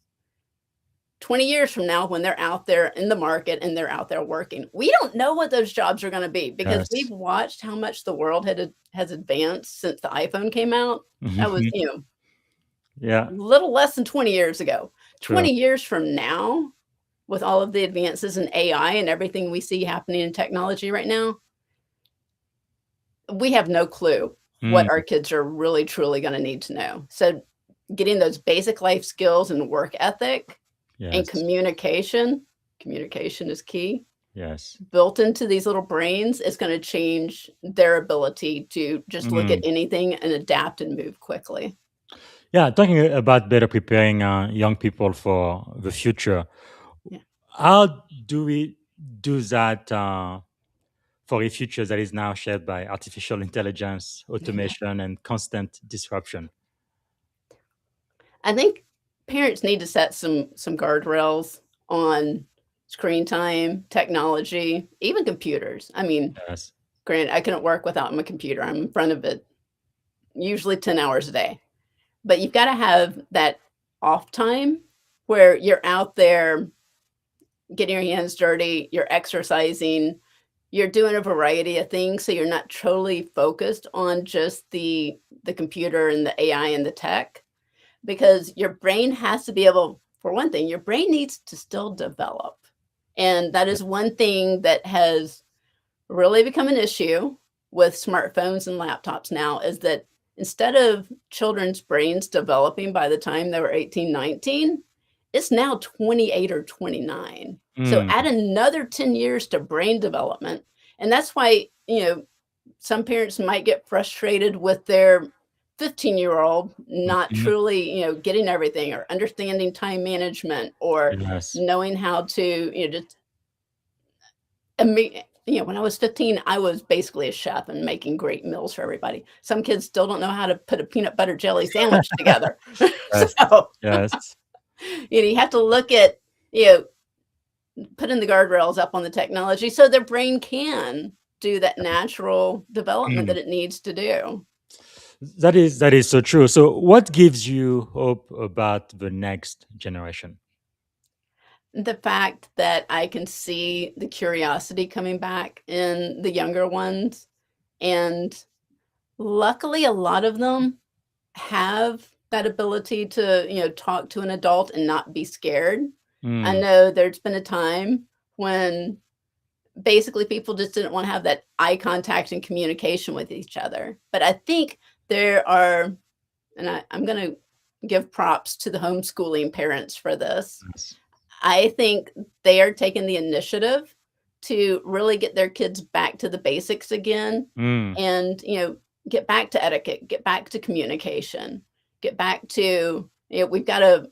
20 years from now when they're out there in the market and they're out there working. We don't know what those jobs are going to be because we've Yes. watched how much the world has advanced since the iPhone came out. That was, Mhm. a Yeah. little less than 20 years ago. True. 20 years from now, with all of the advances in AI and everything we see happening in technology right now, we have no clue what Mm. our kids are really truly going to need to know. So getting those basic life skills and work ethic and Yes. communication is key, Yes. built into these little brains is going to change their ability to just look at Mm. anything and adapt and move quickly. Yeah, talking about better preparing young people for the future, Yeah. how do we do that for a future that is now shaped by artificial intelligence, Yeah. automation, and constant disruption? I think parents need to set some guardrails on screen time, technology, even computers. I mean, Yes. granted, I couldn't work without my computer. I'm in front of it usually 10 hours a day. But you've got to have that off time where you're out there getting your hands dirty, you're exercising, you're doing a variety of things so you're not totally focused on just the computer and the AI and the tech because your brain has to be able, for one thing, your brain needs to still develop. And that is one thing that has really become an issue with smartphones and laptops now is that instead of children's brains developing by the time they were 18, 19, it's now 28 or 29. So Mm. add another 10 years to brain development. And that's why, some parents might get frustrated with their 15-year-old not Mhm. truly, getting everything or understanding time management or Yes. knowing how to, just when I was 15, I was basically a chef and making great meals for everybody. Some kids still don't know how to put a peanut butter jelly sandwich together. Yes. So, Yes. you have to look at, you know, putting the guardrails up on the technology so their brain can do that natural development Mm. that it needs to do. That is so true. So, what gives you hope about the next generation? The fact that I can see the curiosity coming back in the younger ones, and luckily a lot of them have that ability to, talk to an adult and not be scared. I Mm. know there's been a time when basically people just didn't want to have that eye contact and communication with each other. But I think there are, and I'm going to give props to the homeschooling parents for this. Yes. I think they are taking the initiative to really get their kids back to the basics again Mm. and, get back to etiquette, get back to communication, get back to, we've got to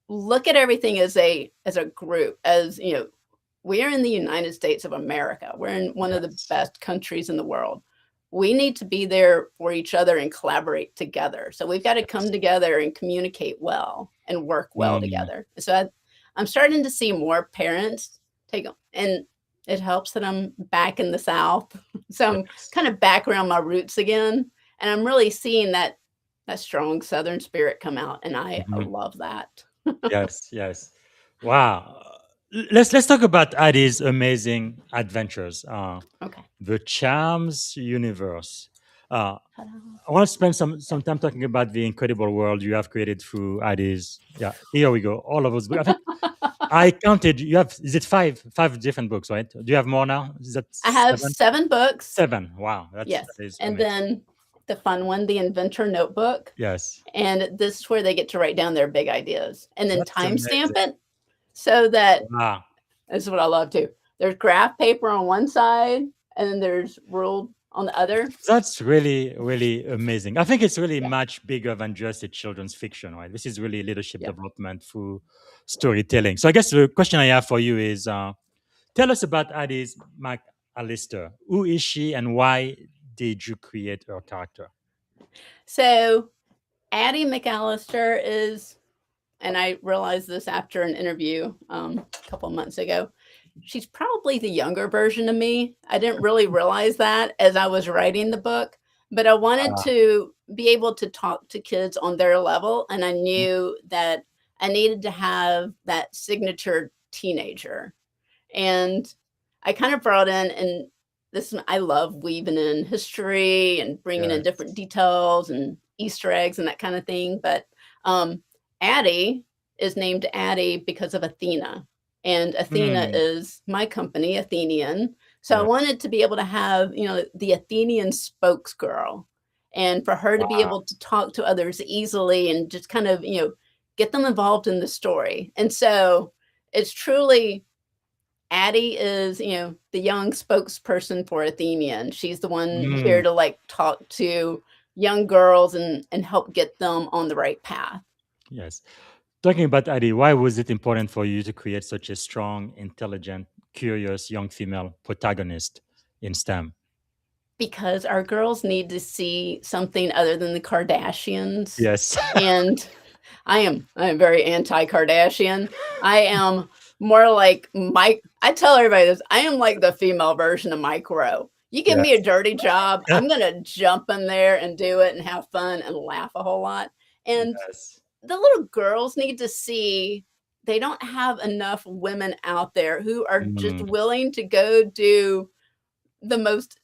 look at everything as a group, as, we are in the United States of America. We're in one of the Yes. best countries in the world. We need to be there for each other and collaborate together. So we've got to come together and communicate well and work well Mm, together. So I'm starting to see more parents take, and it helps that I'm back in the South. So I'm yes. kind of back around my roots again. And I'm really seeing that strong Southern spirit come out. And I Mhm. love that. Yes, yes. Wow. Let's talk about Addie's amazing adventures. Okay. The Charms universe. Uh, I want to spend some time talking about the incredible world you have created through Addie's. Yeah, here we go. All of those books. I think I counted. You have, is it five different books, right? Do you have more now? Is that I have seven? 7 books. Seven. Wow, Yes, that is and amazing. then the fun one, the Inventor Notebook, Yes, and this is where they get to write down their big ideas and then that's timestamp amazing. it so that Wow. this is what I love too. There's graph paper on one side, and then there's ruled on the other. That's really, really amazing. I think it's really Yeah, much bigger than just a children's fiction, right? This is really leadership yeah. development through storytelling. So I guess the question I have for you is tell us about Addie's McAllister. Who is she and why did you create her character? So Addie McAllister is, and I realized this after an interview a couple of months ago. She's probably the younger version of me. I didn't really realize that as I was writing the book, but I wanted Uh, to be able to talk to kids on their level. And I knew that I needed to have that signature teenager. And I kind of brought in, and this, I love weaving in history and bringing in different yes. details and Easter eggs and that kind of thing. But um, Attie is named Attie because of Athena. And Athena Hmm. is my company, Athenian. So I Yeah. wanted to be able to have, the Athenian spokesgirl and for her to be Wow. able to talk to others easily and just kind of, get them involved in the story. And so it's truly Attie is, the young spokesperson for Athenian. She's the one Mm, here to like talk to young girls and help get them on the right path. yes. Talking about Addie, why was it important for you to create such a strong, intelligent, curious young female protagonist in STEM? Because our girls need to see something other than the Kardashians. Yes. And I am very anti-Kardashian. I am more like Mike. I tell everybody this. I am like the female version of Mike Rowe. You give me a Yes. dirty job, I'm gonna jump in there and do it and have fun and laugh a whole lot. And Yes. the little girls need to see they don't have enough women out there who are just Mm, willing to go do the most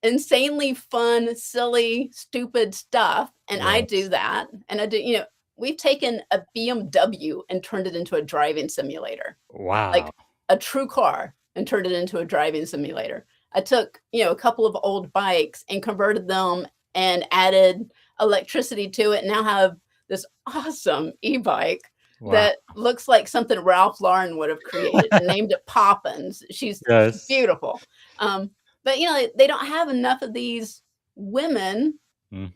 insanely fun, silly, stupid stuff, and I do yes. that, and I do we've taken a BMW and turned it into a driving simulator, Wow. like a true car and turned it into a driving simulator. I took, a couple of old bikes and converted them and added electricity to it, and now have this awesome e-bike Wow. that looks like something Ralph Lauren would have created and named it Poppins. She's Yes. beautiful. But they don't have enough of these women.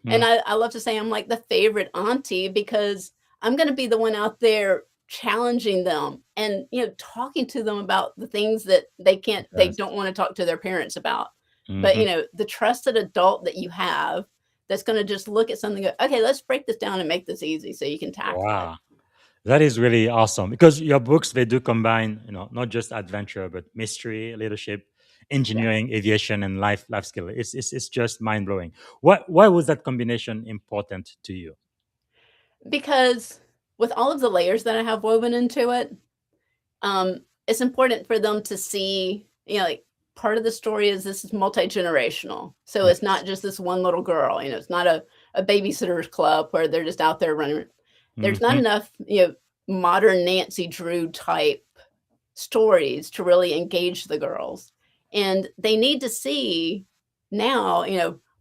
And Mhm. I love to say I'm like the favorite auntie because I'm going to be the one out there challenging them and talking to them about the things that they Yes. don't want to talk to their parents about. But Mhm. the trusted adult that you have that's going to just look at something and go, okay, let's break this down and make this easy so you can tackle it. Wow. That is really awesome because your books they do combine, not just adventure but mystery, leadership, Yeah. engineering, aviation, and life skill. It's just mind blowing. Why was that combination important to you? Because with all of the layers that I have woven into it, it's important for them to see, like part of the story is this is multi-generational. So it's Yes. not just this one little girl, it's not a babysitter's club where they're just out there running. There's not Hmm. enough, modern Nancy Drew type stories to really engage the girls. And they need to see now,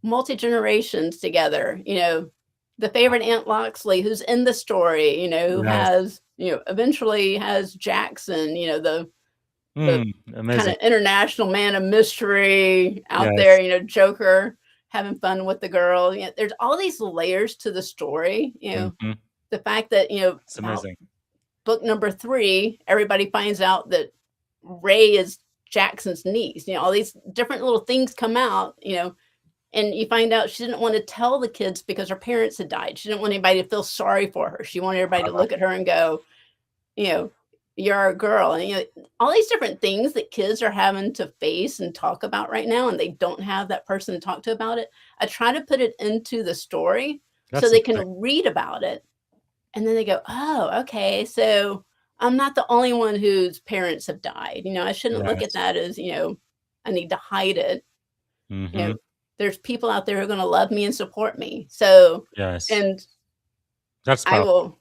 multi generations together, the favorite Aunt Loxley who's in the story, who Yes. has, eventually has Jackson, the Mm, kind amazing. of international man of mystery out there, Yes. Joker having fun with the girl. You know, there's all these layers to the story. You know, Hmm. the fact that, you know, It's about amazing. book number 3, everybody finds out that Ray is Jackson's niece. You know, all these different little things come out, you know, and you find out she didn't want to tell the kids because her parents had died. She didn't want anybody to feel sorry for her. She wanted everybody to look at her and go, you know, you're our girl. And, you know, all these different things that kids are having to face and talk about right now, and they don't have that person to talk to about it. I try to put it into the story so That's they amazing. can read about it. And then they go, oh, okay. So I'm not the only one whose parents have died. You know, I shouldn't look at Yes. that as, you know, I need to hide it. You Hmm. know, there's people out there who are going to love me and support me. So, Yes. and That's I powerful. will,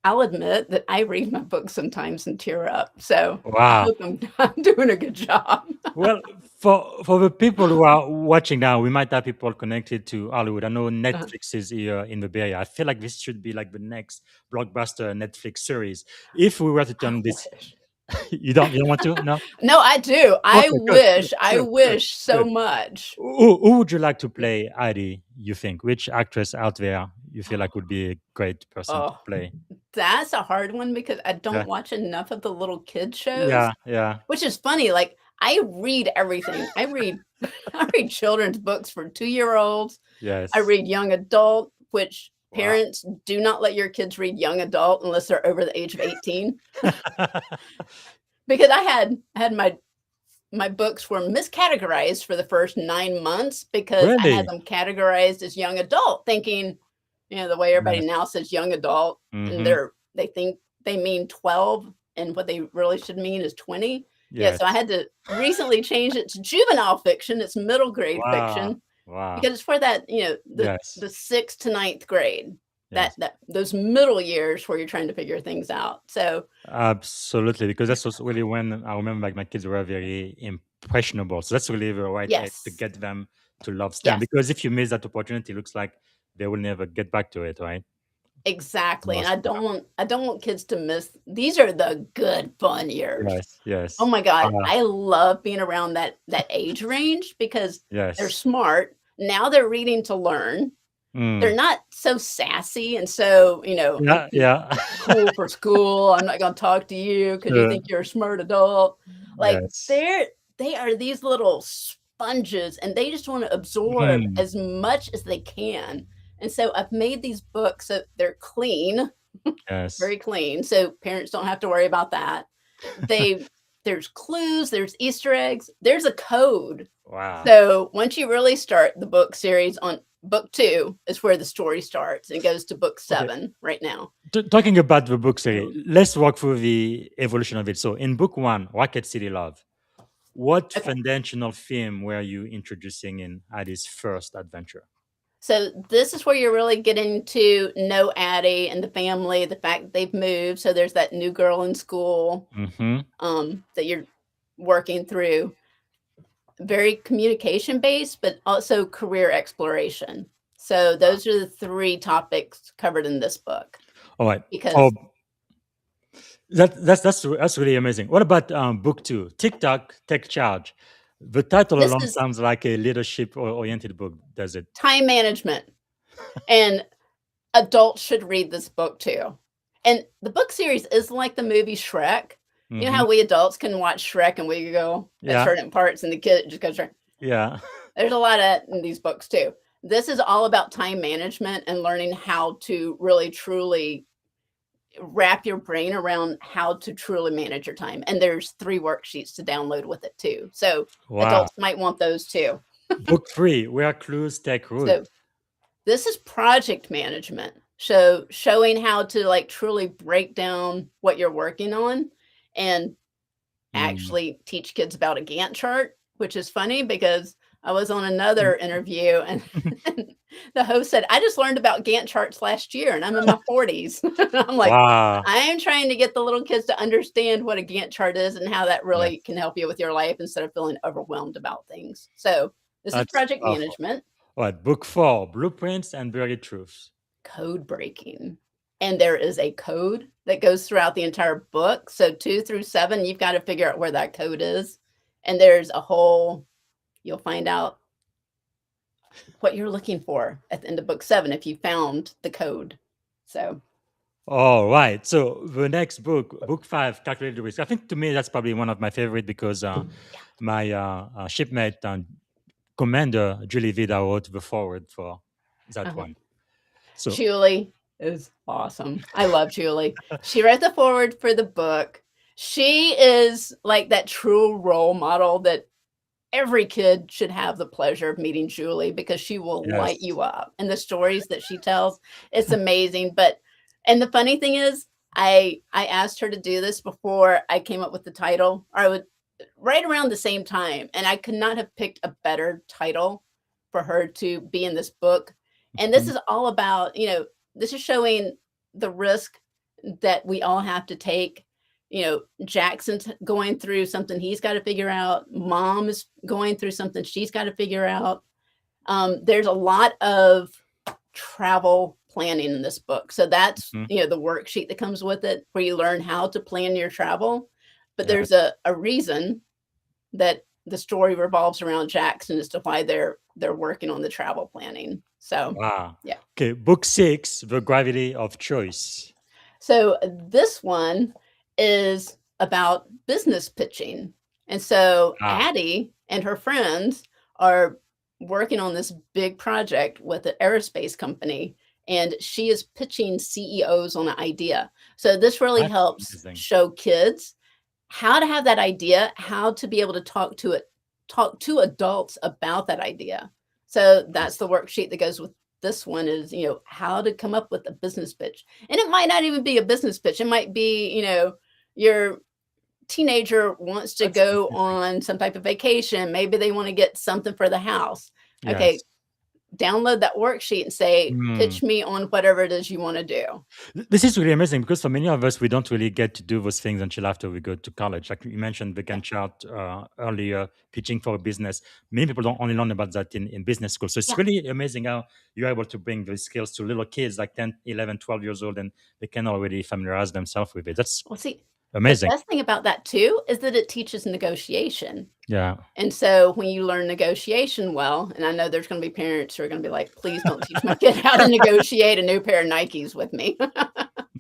I'll admit that I read my books sometimes and tear up. So I Wow. hope I'm doing a good job. Well, for the people who are watching now, we might have people connected to Hollywood. I know Uh, Netflix is here in the Bay Area. I feel like this should be like the next blockbuster Netflix series. If we were to I turn this, wish. you don't want to? No. No, I do. I Okay, good, good, wish. I good, good, wish so good. much. Who would you like to play Addie? You think which actress out there you feel like would be a great person to Oh, play? that's a hard one because I Yeah, don't watch enough of the little kid shows, yeah, yeah. which is funny. Like I read everything. I read I read children's books for 2-year-olds. I Yes. read young adult, which Wow. parents do not let your kids read young adult unless they're over the age of 18. Because I had my books were miscategorized for the first 9 months because I had Really? them categorized as young adult, thinking, you know, the way everybody Yes. now says young adult, and Mm-hmm. they think they mean 12, and what they really should mean is 20. Yeah, Yes. so I had to recently change it to juvenile fiction. It's middle grade Wow. fiction Wow. because it's for that, you know, the Yes. 6th to ninth grade, Yes. that those middle years where you're trying to figure things out. So, Absolutely, because that's also really when I remember like my kids were very impressionable. So that's really the right age to yes. get them to love STEM. Yes. Because if you miss that opportunity, it looks like they will never get back to it, right? Exactly, and Most, I don't want kids to miss these are the good fun years. yes, Oh yes. my god, Uh, I love being around that age range because they're yes. smart. Now they're reading to learn. They're Mm. not so sassy and so, you know, I'm Yeah, too yeah. cool for school. I'm not gonna talk to you because you Sure. think you're a smart adult. Like, Yes. they are these little sponges, and they just wanna absorb Mhm. as much as they can. And so I've made these books so they're clean, Yes. very clean, so parents don't have to worry about that. They there's clues, there's Easter eggs, there's a code. Wow. So once you really start the book series on book 2 is where the story starts and goes to book Okay. 7 right now. Talking about the book series, let's walk through the evolution of it. So, in book one, Rocket City Love, what Okay. foundational theme were you introducing in Addie's first adventure? So this is where you're really getting to know Addie and the family, the fact that they've moved. So there's that new girl in school Mm-hmm. that you're working through. Very communication based, but also career exploration. So those are the 3 topics covered in this book All right. Oh, because that's really amazing. What about book two, TikTok Take Charge? The title this alone is sounds like a leadership oriented book, does it? time management, and adults should read this book too. And the book series is like the movie Shrek. You know Mm-hmm. how we adults can watch Shrek and we go at Yeah. certain parts and the kid just goes, Yeah. there's a lot of in these books too. This is all about time management and learning how to really truly wrap your brain around how to truly manage your time. And there's 3 worksheets to download with it too. So Wow. adults might want those too. Book three, Where Clues Take Root. So this is project management. So showing how to like truly break down what you're working on and Mm. actually teach kids about a Gantt chart, which is funny because I was on another interview and the host said, I just learned about Gantt charts last year and I'm in my 40s. I'm like, Wow. I am trying to get the little kids to understand what a Gantt chart is and how that really Yes. can help you with your life instead of feeling overwhelmed about things. So this is That's project powerful. management. All right. Book four, Blueprints and Buried Truths. Code breaking. And there is a code that goes throughout the entire book. So 2 through 7, you've got to figure out where that code is. And there's a whole, you'll find out what you're looking for at the end of book 7 if you found the code. So, All right. So the next book, book 5, Calculated Risk. I think to me that's probably one of my favorite because my shipmate and commander Julie Vida wrote the forward for that uh-huh. one. So Julie is awesome. I love Julie. She wrote the foreword for the book. She is like that true role model that every kid should have the pleasure of meeting Julie because she will light yes, you up. And the stories that she tells, it's amazing. And the funny thing is, I asked her to do this before I came up with the title, or I would right around the same time, and I could not have picked a better title for her to be in this book. And this Mhm. is all about, this is showing the risk that we all have to take. Jackson's going through something he's got to figure out. Mom is going through something she's got to figure out. There's a lot of travel planning in this book. So that's, Mhm. the worksheet that comes with it where you learn how to plan your travel. But Yeah. there's a reason that the story revolves around Jackson as to why they're working on the travel planning. So, Wow. yeah. Okay. Book 6, The Gravity of Choice. So this one is about business pitching. And so Ah, Attie and her friends are working on this big project with an aerospace company, and she is pitching CEOs on an idea. So this really that's helps amazing. show kids how to have that idea, how to be able to talk to adults about that idea. So that's the worksheet that goes with this one is, how to come up with a business pitch. And it might not even be a business pitch. It might be, your teenager wants to That's go amazing. on some type of vacation. Maybe they want to get something for the house. Okay, Yes. download that worksheet and say, Mm. pitch me on whatever it is you want to do. This is really amazing because for many of us, we don't really get to do those things until after we go to college. Like you mentioned, the Yeah. Gantt chart earlier, pitching for a business. Many people don't only learn about that in business school. So it's Yeah. really amazing how you're able to bring those skills to little kids like 10, 11, 12 years old, and they can already familiarize themselves with it. That's Well, see, the amazing. best thing about that too is that it teaches negotiation. Yeah. And so when you learn negotiation well, and I know there's going to be parents who are going to be like, please don't teach my kid how to negotiate a new pair of Nikes with me.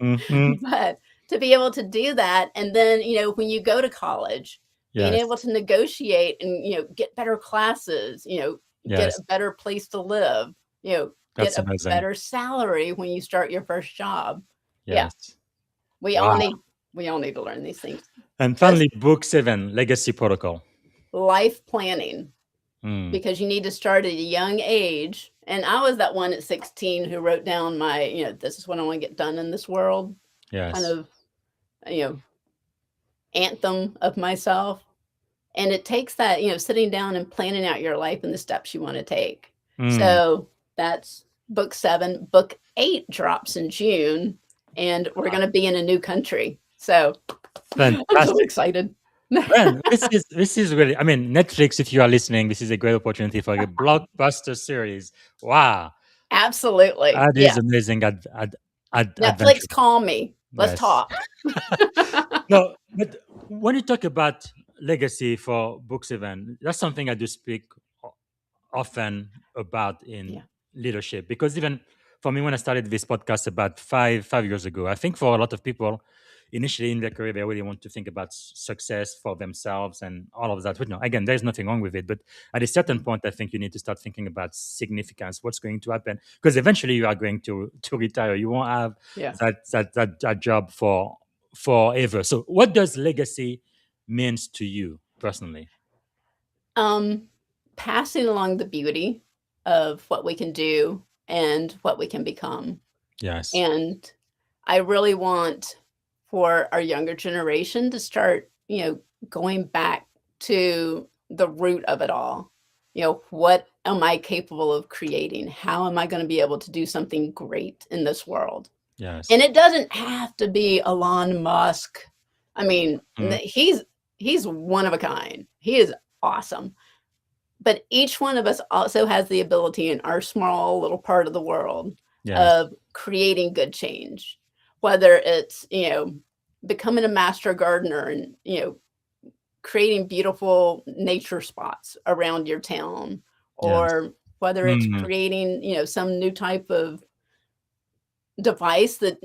Hmm. But to be able to do that, and then, when you go to college, being Yes. able to negotiate and, get better classes, get Yes. a better place to live, get That's a amazing. better salary when you start your first job. Yeah, Yes. we all Wow. need we all need to learn these things. And Just finally, book 7, Legacy Protocol. life planning. Mm. Because you need to start at a young age. And I was that one at 16 who wrote down my, this is what I want to get done in this world, kind Yes. of, you know, anthem of myself. And it takes that, sitting down and planning out your life and the steps you want to take. Mm. So that's book 7. Book 8 drops in June, and we're going to be in a new country. So I'm so Fantastic. excited. Man, this is really. I mean, Netflix. If you are listening, this is a great opportunity for a blockbuster series. Wow, Absolutely. that Yeah. is amazing. Adventure. Netflix, call me. Let's Yes. talk. No, but when you talk about legacy for Book 7, that's something I do speak often about in Yeah. leadership because even for me when I started this podcast about five years ago, I think for a lot of people initially in their career they really want to think about success for themselves and all of that. But no, again, there's nothing wrong with it, but at a certain point I think you need to start thinking about significance, what's going to happen, because eventually you are going to retire. You won't have Yeah. that job for forever. So what does legacy means to you personally? Um, Passing along the beauty of what we can do and what we can become. Yes. And I really want for our younger generation to start, going back to the root of it all. What am I capable of creating? How am I going to be able to do something great in this world? Yes. And it doesn't have to be Elon Musk. I mean, Mm. he's one of a kind. He is awesome. But each one of us also has the ability in our small little part of the world Yes. of creating good change, whether it's, becoming a master gardener and, creating beautiful nature spots around your town, Yes. or whether it's creating, some new type of device that,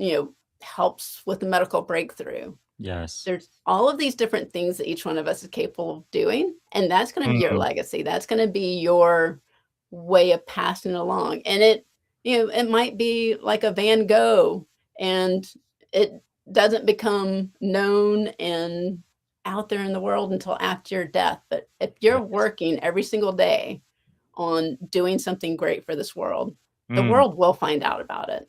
helps with the medical breakthrough. Yes. There's all of these different things that each one of us is capable of doing, and that's going to be your legacy. That's going to be your way of passing it along. And it might be like a Van Gogh, and it doesn't become known and out there in the world until after your death. But if you're Yes. working every single day on doing something great for this world, the Mm. world will find out about it.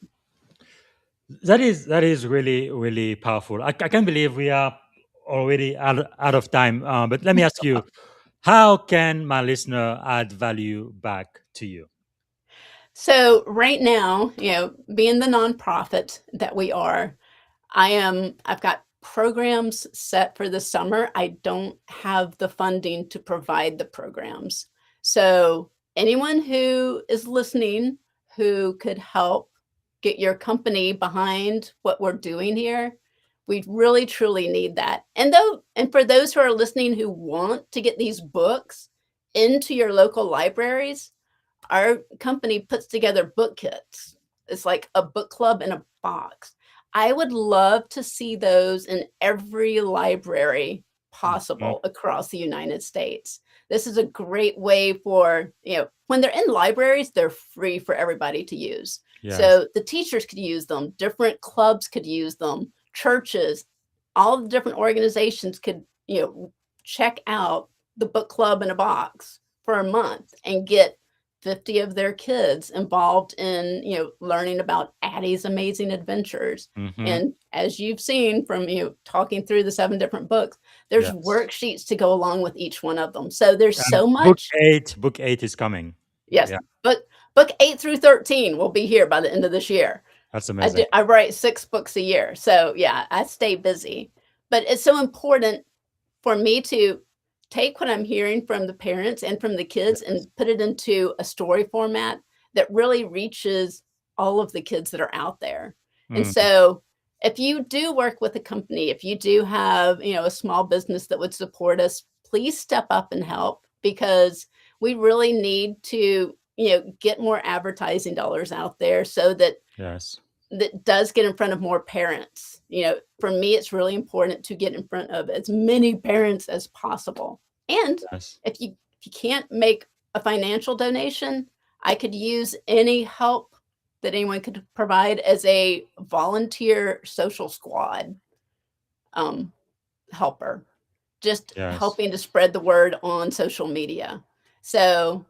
That is really, really powerful. I can't believe we are already out of time. But let me ask you, how can my listener add value back to you? So right now, being the nonprofit that we are, I've got programs set for the summer. I don't have the funding to provide the programs. So anyone who is listening who could help get your company behind what we're doing here, we really truly need that. And for those who are listening who want to get these books into your local libraries, our company puts together book kits. It's like a book club in a box. I would love to see those in every library possible across the United States. This is a great way for, when they're in libraries, they're free for everybody to use. Yes. So the teachers could use them, different clubs could use them, churches, all the different organizations could, check out the book club in a box for a month and get 50 of their kids involved in, learning about Addie's amazing adventures. And as you've seen from, talking through the 7 different books, there's Yes. worksheets to go along with each one of them. So there's And so much. Book eight is coming. Yes. Yeah. Book 8 through 13 will be here by the end of this year. That's amazing. I write 6 books a year. So yeah, I stay busy. But it's so important for me to take what I'm hearing from the parents and from the kids and put it into a story format that really reaches all of the kids that are out there. And so if you do work with a company, if you do have, a small business that would support us, please step up and help, because we really need to, get more advertising dollars out there so that Yes. that does get in front of more parents. For me, it's really important to get in front of as many parents as possible. And Yes. if you can't make a financial donation, I could use any help that anyone could provide as a volunteer social squad helper, just Yes. helping to spread the word on social media. So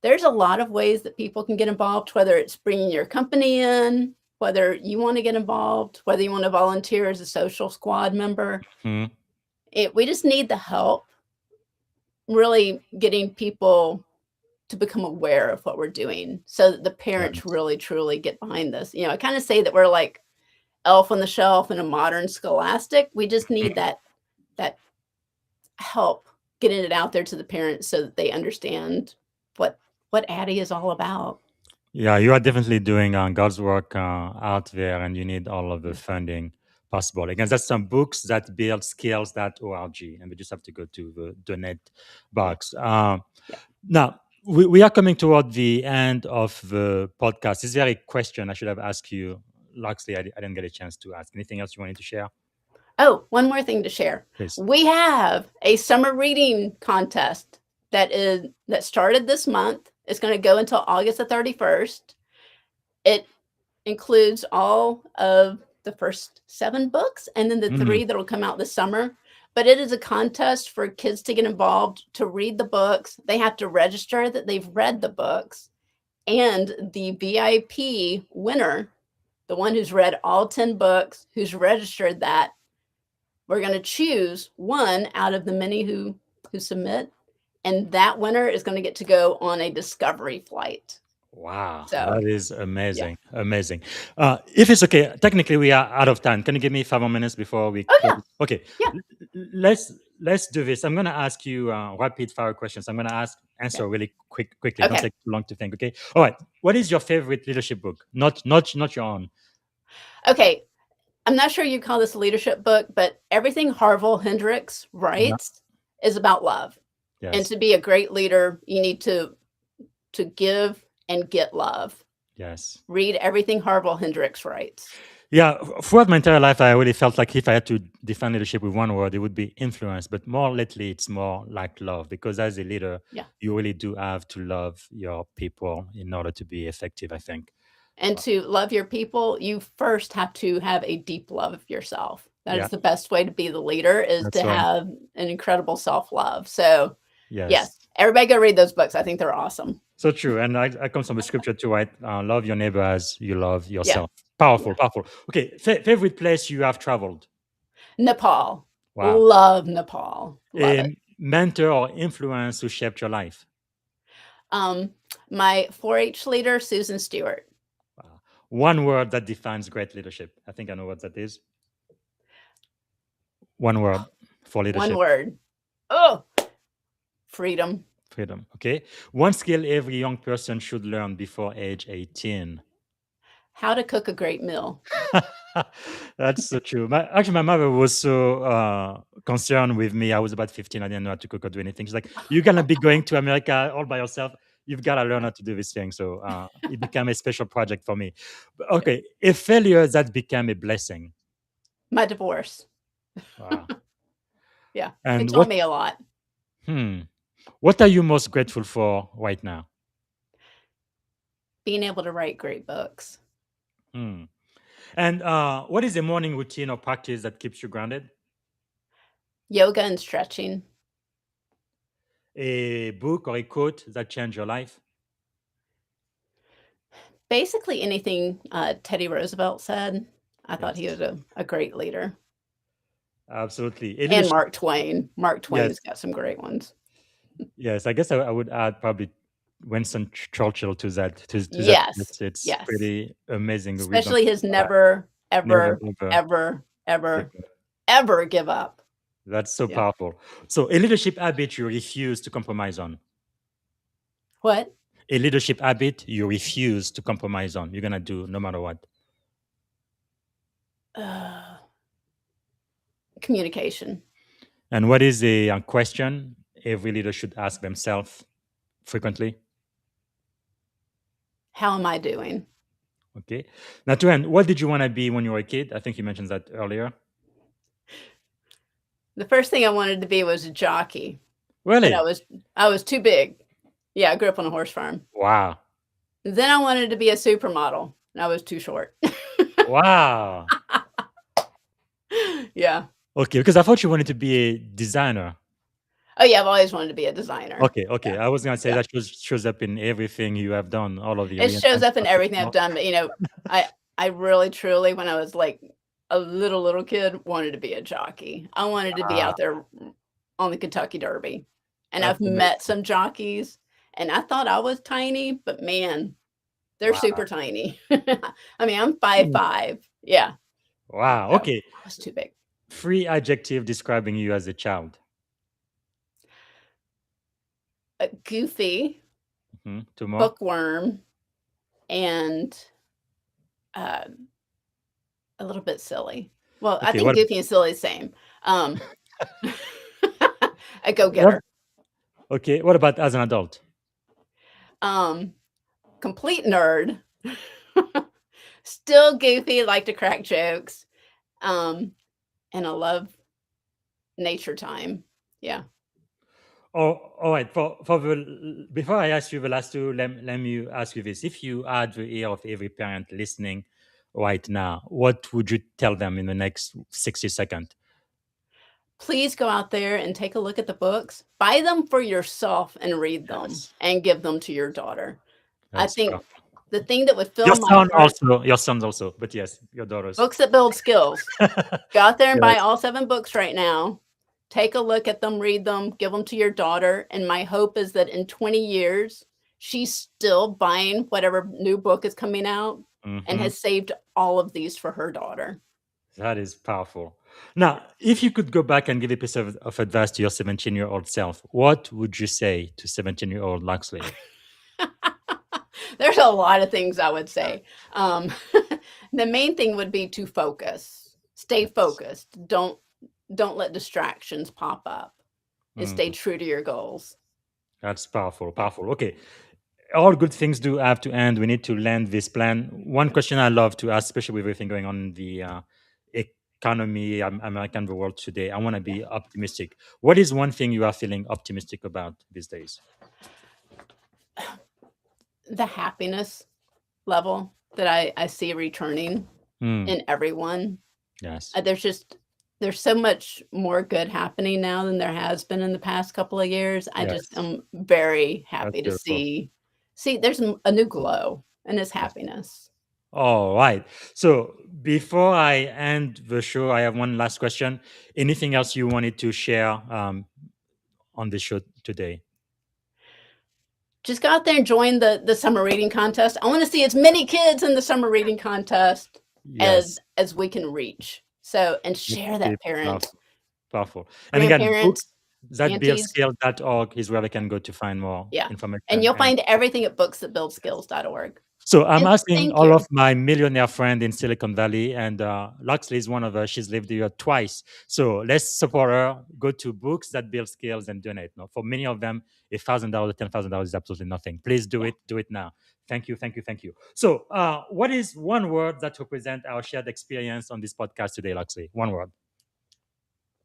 there's a lot of ways that people can get involved, whether it's bringing your company in, whether you want to get involved, whether you want to volunteer as a social squad member. Mhm. We just need the help really getting people to become aware of what we're doing so that the parents really truly get behind this. I kind of say that we're like Elf on the Shelf in a modern Scholastic. We just need that help getting it out there to the parents so that they understand what Addie is all about. Yeah, you are definitely doing God's work out there, and you need all of the funding possible. Again, that's some books that build skills.org, and we just have to go to the donate box. Now, we are coming toward the end of the podcast. Is there a question I should have asked you, Loxley? I didn't get a chance to ask. Anything else you wanted to share? Oh, one more thing to share. Please. We have a summer reading contest that started this month. It's going to go until August the 31st. It includes all of the first 7 books and then the 3 that will come out this summer. But it is a contest for kids to get involved, to read the books. They have to register that they've read the books. And the VIP winner, the one who's read all 10 books, who's registered that, we're going to choose one out of the many who submit. And that winner is going to get to go on a discovery flight. Wow, So, that is amazing. Amazing. If it's okay, technically we are out of time. Can you give me 5 more minutes before we Oh, yeah. close? Okay. Yeah. Let's do this. I'm going to ask you rapid fire questions. I'm going to answer really quickly. Don't Okay. take too long to think. Okay. All right. What is your favorite leadership book? Not your own. Okay. I'm not sure you call this a leadership book, but everything Harville Hendricks writes is about love. Yes. And to be a great leader, you need to give and get love. Yes. Read everything Harville Hendricks writes. Yeah, throughout my entire life, I really felt like if I had to define leadership with one word, it would be influence. But more lately, it's more like love, because as a leader, Yeah. you really do have to love your people in order to be effective, I think. And to love your people, you first have to have a deep love of yourself. That Yeah. is the best way to be the leader, is That's to right. have an incredible self-love. So Yes. yes, everybody go read those books. I think they're awesome. So true. And I come from the scripture too, right? Love your neighbor as you love Yeah. yourself. Powerful, powerful. Okay, favorite place you have traveled? Nepal. Wow. Love Nepal. Love it. A mentor or influence who shaped your life? My 4-H leader, Susan Stewart. Wow. One word that defines great leadership. I think I know what that is. One word for leadership. One word. Oh, freedom. Freedom. Okay. One skill every young person should learn before age 18. How to cook a great meal. That's so true. My mother was so concerned with me. I was about 15. I didn't know how to cook or do anything. She's like, "You're gonna be going to America all by yourself. You've got to learn how to do this thing." So it became a special project for me. But, okay, a failure that became a blessing. My divorce. Wow. Yeah, And it taught me a lot. What are you most grateful for right now? Being able to write great books. And what is a morning routine or practice that keeps you grounded? Yoga and stretching. A book or a quote that changed your life? Basically anything Teddy Roosevelt said. I thought he Yes. was a great leader. Absolutely. And Mark Twain. Mark Twain's Yes. got some great ones. Yes, I guess I would add probably Winston Churchill to that. Yes, list. It's yes. pretty amazing. to read them. Especially his never, ever, Never, ever, ever give up. That's so Yeah. powerful. So, a leadership habit you refuse to compromise on. What? A leadership habit you refuse to compromise on. You're gonna do no matter what. Communication. And what is a question every leader should ask themselves frequently? How am I doing? Okay. Now, to end, what did you want to be when you were a kid? I think you mentioned that earlier. The first thing I wanted to be was a jockey. Really? But I was too big. Yeah, I grew up on a horse farm. Wow. Then I wanted to be a supermodel, and I was too short. Wow. Yeah. Okay, because I thought you wanted to be a designer. Oh yeah, I've always wanted to be a designer. Okay. Yeah. I was gonna say Yeah. that shows up in everything you have done, all of the. It shows up in everything I've done. But I really truly, when I was like a little kid, wanted to be a jockey. I wanted to be out there on the Kentucky Derby. And That's I've met some jockeys, and I thought I was tiny, but man, they're Wow. super tiny. I mean, I'm 5'5". Yeah. Wow. So, Okay. I was too big. 3 adjectives describing you as a child. Goofy, 2 more. bookworm, and a little bit silly. Well, I Okay, think goofy and silly is the same. A go-getter. Okay. What about as an adult? Complete nerd. Still goofy, like to crack jokes. And I love nature time. Yeah. Oh, all right. Before I ask you the last two, let me ask you this: if you had the ear of every parent listening right now, what would you tell them in the next 60 seconds? Please go out there and take a look at the books. Buy them for yourself and read them, Yes. and give them to your daughter. That's I think powerful. the thing that would fill Your my son heart, also, your sons also, but yes, your daughters. books that build skills. Go out there and buy Yes. all 7 books right now. Take a look at them, read them, give them to your daughter. And my hope is that in 20 years, she's still buying whatever new book is coming out and Mhm. has saved all of these for her daughter. That is powerful. Now, if you could go back and give a piece of advice to your 17-year-old self, what would you say to 17-year-old Loxley? There's a lot of things I would say. The main thing would be to focus. Stay focused. Don't let distractions pop up, and stay true to your goals. That's powerful. Powerful. Okay. all good things do have to end. We need to land this plan. One question I love to ask, especially with everything going on in the economy, American the world today, I want to be optimistic. What is one thing you are feeling optimistic about these days? The happiness level that I see returning in everyone. Yes. There's so much more good happening now than there has been in the past couple of years. I Yes. just am very happy to That's beautiful. see there's a new glow and it's happiness. All right. So before I end the show, I have one last question. Anything else you wanted to share on the show today? Just go out there and join the summer reading contest. I want to see as many kids in the summer reading contest Yes. as we can reach. So, and share that, parents, Powerful. And again, grandparents, that aunties. billskills.org is where they can go to find more Yeah. information. And you'll find everything at booksthatbuildskills.org. So I'm And asking thank all you. of my millionaire friend in Silicon Valley, and Loxley is one of her. She's lived here twice. So let's support her. Go to Books That Build Skills and donate. No, for many of them, $1,000 or $10,000 is absolutely nothing. Please do it. Do it now. Thank you, thank you, thank you. So what is one word that represents our shared experience on this podcast today, Loxley? One word.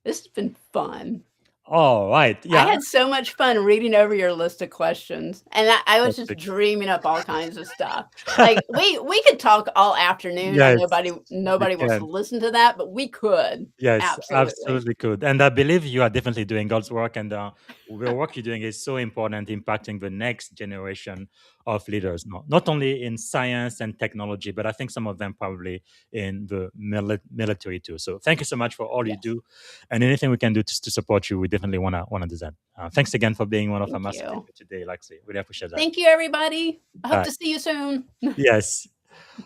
This has been fun. All right. Yeah. I had so much fun reading over your list of questions, and I was just Perfect. dreaming up all kinds of stuff. Like we could talk all afternoon. Yes, and nobody wants to can. listen to that, but we could. Yes, Absolutely. absolutely could. And I believe you are definitely doing God's work, and the work you're doing is so important, impacting the next generation of leaders. Not only in science and technology, but I think some of them probably in the military too. So thank you so much for all you do, and anything we can do to support you, we definitely wanna do that. Thanks again for being one of our master you. speakers today, Loxley. Really appreciate that. Thank you, everybody. I hope to see you soon. Yes.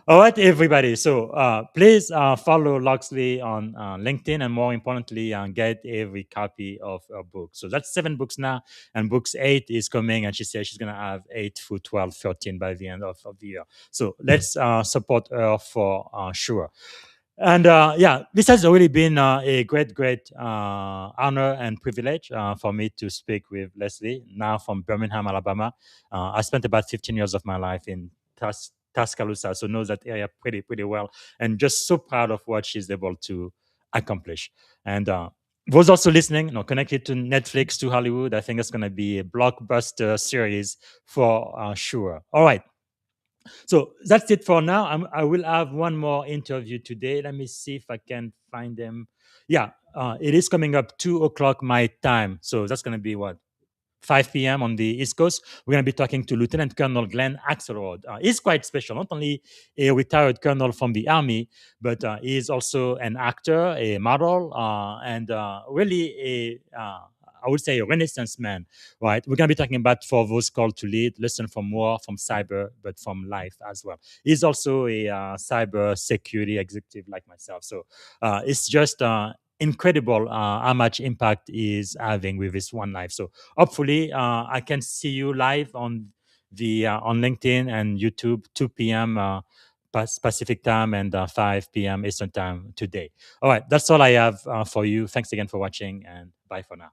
All right, everybody. So please follow Loxley on LinkedIn, and more importantly, get every copy of her book. So that's 7 books now, and books 8 is coming, and she says she's going to have 8 through 12, 13 by the end of the year. So let's support her for sure. And this has already been a great honor and privilege for me to speak with Leslie, now from Birmingham, Alabama. I spent about 15 years of my life in Tuscaloosa, so knows that area pretty well, and just so proud of what she's able to accomplish. And those also listening, connected to Netflix, to Hollywood, I think it's going to be a blockbuster series for sure. All right. So that's it for now. I will have one more interview today. Let me see if I can find them. Yeah, it is coming up 2:00 my time. So that's going to be what? 5 p.m. on the East Coast. We're going to be talking to Lieutenant Colonel Glenn Axelrod. He's quite special, not only a retired colonel from the Army, but he is also an actor, a model, and really I would say a Renaissance man, right? We're going to be talking about for those called to lead, listen from war, from cyber, but from life as well. He's also a cyber security executive like myself. So it's just incredible how much impact is having with this one life. So hopefully I can see you live on the on LinkedIn and YouTube, 2 p.m. Pacific time and 5 p.m. Eastern time today. All right, that's all I have for you. Thanks again for watching, and bye for now.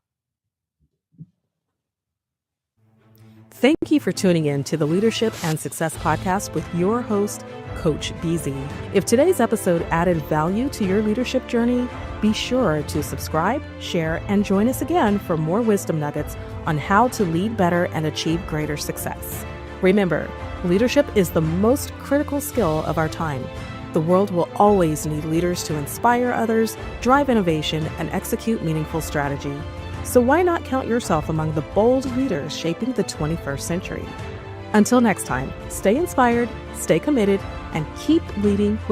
Thank you for tuning in to the Leadership and Success Podcast with your host, Coach BZ. If today's episode added value to your leadership journey, be sure to subscribe, share, and join us again for more wisdom nuggets on how to lead better and achieve greater success. Remember, leadership is the most critical skill of our time. The world will always need leaders to inspire others, drive innovation, and execute meaningful strategy. So why not count yourself among the bold leaders shaping the 21st century? Until next time, stay inspired, stay committed, and keep leading with